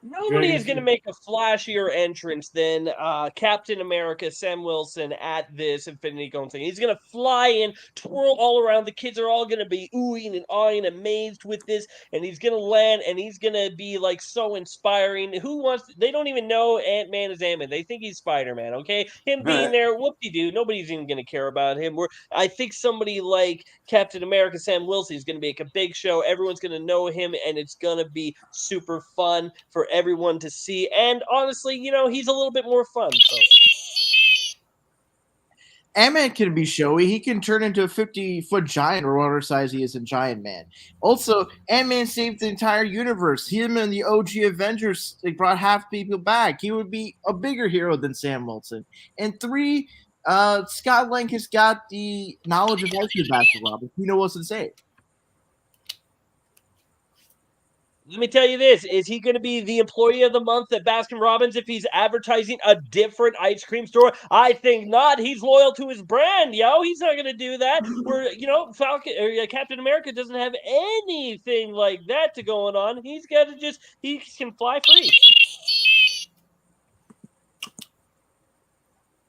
Nobody is going to make a flashier entrance than Captain America, Sam Wilson, at this Infinity Cone thing. He's going to fly in, twirl all around. The kids are all going to be oohing and awing, amazed with this. And he's going to land, and he's going to be like so inspiring. They don't even know Ant-Man is Ant-Man. They think he's Spider-Man, okay? Him being there, whoop-de-doo. Nobody's even going to care about him. I think somebody like Captain America, Sam Wilson, is going to make a big show. Everyone's going to know him, and it's going to be super fun for everyone to see. And honestly, he's a little bit more fun. So. Ant-Man can be showy. He can turn into a 50-foot giant or whatever size he is in Giant Man. Also, Ant-Man saved the entire universe. Him and the OG Avengers, they brought half people back. He would be a bigger hero than Sam Wilson. And 3, Scott Lang has got the knowledge of ice basketball. He knows what to say. Let me tell you this. Is he going to be the employee of the month at Baskin Robbins if he's advertising a different ice cream store? I think not. He's loyal to his brand, yo. He's not going to do that. Falcon or Captain America doesn't have anything like that to going on. He's got to he can fly free.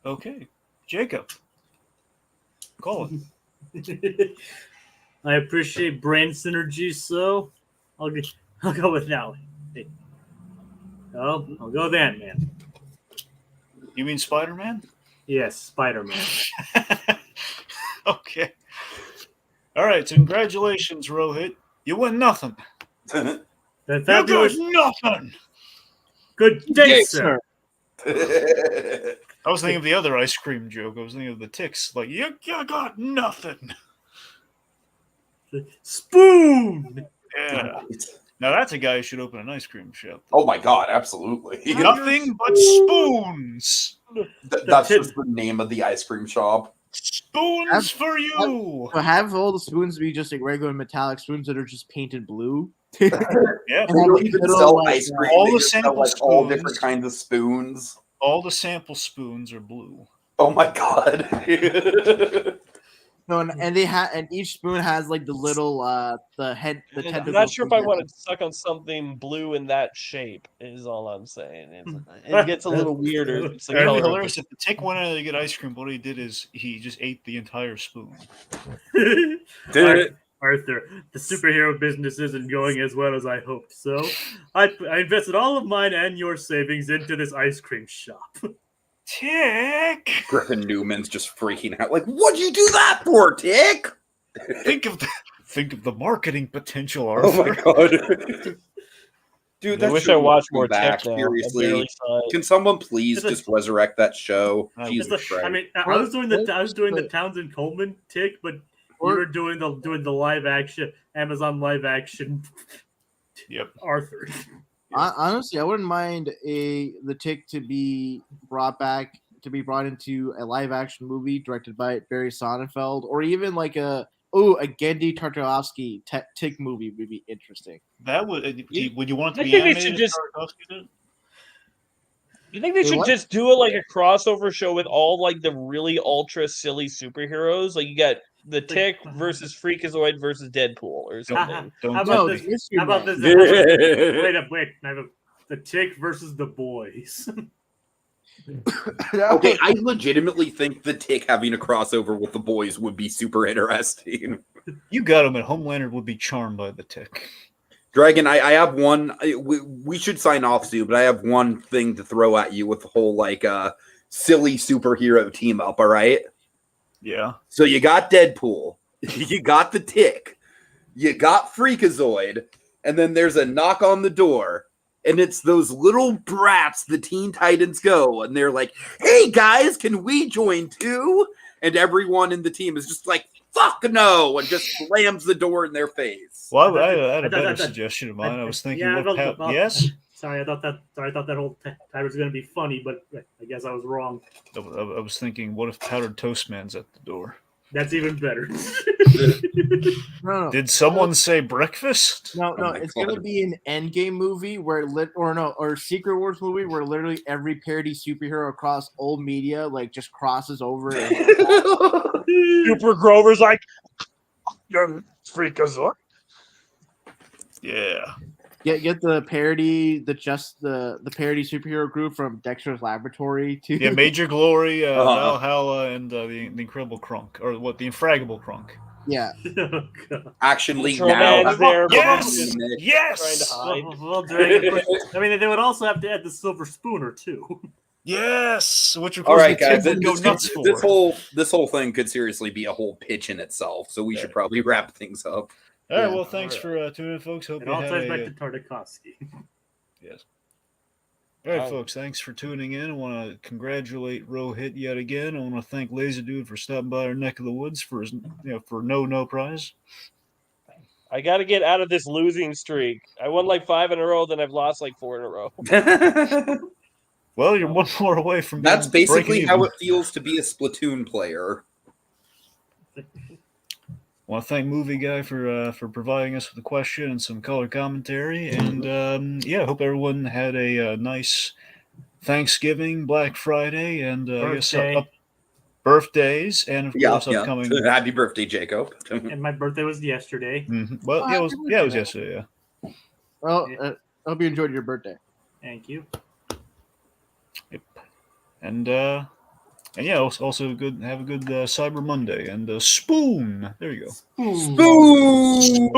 Okay. Jacob. Call it. I appreciate brain synergy, so I'll go with that one. I'll go with Ant-Man. You mean Spider-Man? Yes, Spider-Man. Okay. All right. So congratulations, Rohit. You win nothing. The You got fabulous. nothing. Good day, Yes, sir. I was thinking of the other ice cream joke. I was thinking of the ticks. Like, you got nothing. Spoon. Yeah. Now that's a guy who should open an ice cream shop. Oh my god, absolutely. Nothing but spoons. That's just the name of the ice cream shop. Spoons for you. So have all the spoons be just like regular metallic spoons that are just painted blue. Yeah. They don't even sell ice cream. all They the just sell sample like all spoons. different kinds of spoons. All the sample spoons are blue. Oh my god. No, and each spoon has like the little the head the I'm tentacle. not sure if I want to suck on something blue in that shape. Is all I'm saying. It gets a little weirder. It's the It'd be color of hilarious it. if the tick went in to get ice cream. What he did is he just ate the entire spoon. Arthur, the superhero business isn't going as well as I hoped, so I invested all of mine and your savings into this ice cream shop. Tick. Griffin Newman's just freaking out. Like, what'd you do that for, Tick? Think of the marketing potential, Oh my Arthur. god. Dude, I that wish show I watched needs to more come back. Tick now. I Seriously. barely saw it. Can someone please It's a- just resurrect that show? I Jesus It's Christ. I mean, I was doing the Townsend Coleman tick, but you were doing the live action Amazon live action. Yep. Arthur. Honestly, I wouldn't mind the tick to be brought into a live action movie directed by Barry Sonnenfeld, or even like a Gendy Tartakovsky tick movie would be interesting. That would you want it to I be think they animated? should as just- Tarkovsky did? You think they Wait, should what? just do it like a crossover show with all like the really ultra silly superheroes? Like you got the Tick versus Freakazoid versus Deadpool or something. Don't How tell about No, me. this? Mystery How about Man. this? Wait. I have the Tick versus the Boys. Okay, I legitimately think the Tick having a crossover with the boys would be super interesting. You got him, and Homelander would be charmed by the tick. Dragon, I have one. We should sign off soon, but I have one thing to throw at you with the whole like silly superhero team up. All right. Yeah. So you got Deadpool, you got the Tick, you got Freakazoid, and then there's a knock on the door, and it's those little brats, the Teen Titans Go, and they're like, "Hey guys, can we join too?" And everyone in the team is just like, "Fuck no!" and just slams the door in their face. Well, I had a I better thought- suggestion of mine. I was thinking, yeah, yes. Sorry, I thought that whole title was going to be funny, but I guess I was wrong. I was thinking, what if Powdered Toast Man's at the door? That's even better. No, Did someone say breakfast? no, my it's God. gonna be an Endgame movie or Secret Wars movie where literally every parody superhero across old media like just crosses over. And Super Grover's like, you're Freakazoid. Yeah. get the parody, the parody superhero group from Dexter's Laboratory to Yeah, Major Glory, Uh-huh. Valhalla, and the Incredible Crunk. Or what, the Infraggable Crunk. yeah. Oh, God. Action League Ultraman now. is there, but Yes! he's just Yes! trying to hide. Well, Dragon, I mean, they would also have to add the Silver Spooner too. Yes! Which, of All course, right, the guys. Tick would go nuts for. This whole thing could seriously be a whole pitch in itself. So we should probably wrap things up. All right, Yeah. well, thanks for tuning in, folks. Hope It you all had ties back a... to Tartakovsky. Yes. All right, folks, thanks for tuning in. I want to congratulate Rohith yet again. I want to thank Lazerdude for stopping by our neck of the woods for his, for no prize. I got to get out of this losing streak. I won like 5 in a row, then I've lost like 4 in a row. Well, you're one more away from That's being- breaking basically how even. it feels to be a Splatoon player. I want to thank Movie Guy for providing us with a question and some color commentary. And I hope everyone had a nice Thanksgiving, Black Friday, and I guess Birthday. birthdays, and of course upcoming. Happy birthday, Jacob. And my birthday was yesterday. Mhm. Well, Oh, yeah, it happy was birthday. yesterday. Yeah. Well, I hope you enjoyed your birthday. Thank you. And yeah, also good. Have a good Cyber Monday and spoon. There you go. Spoon!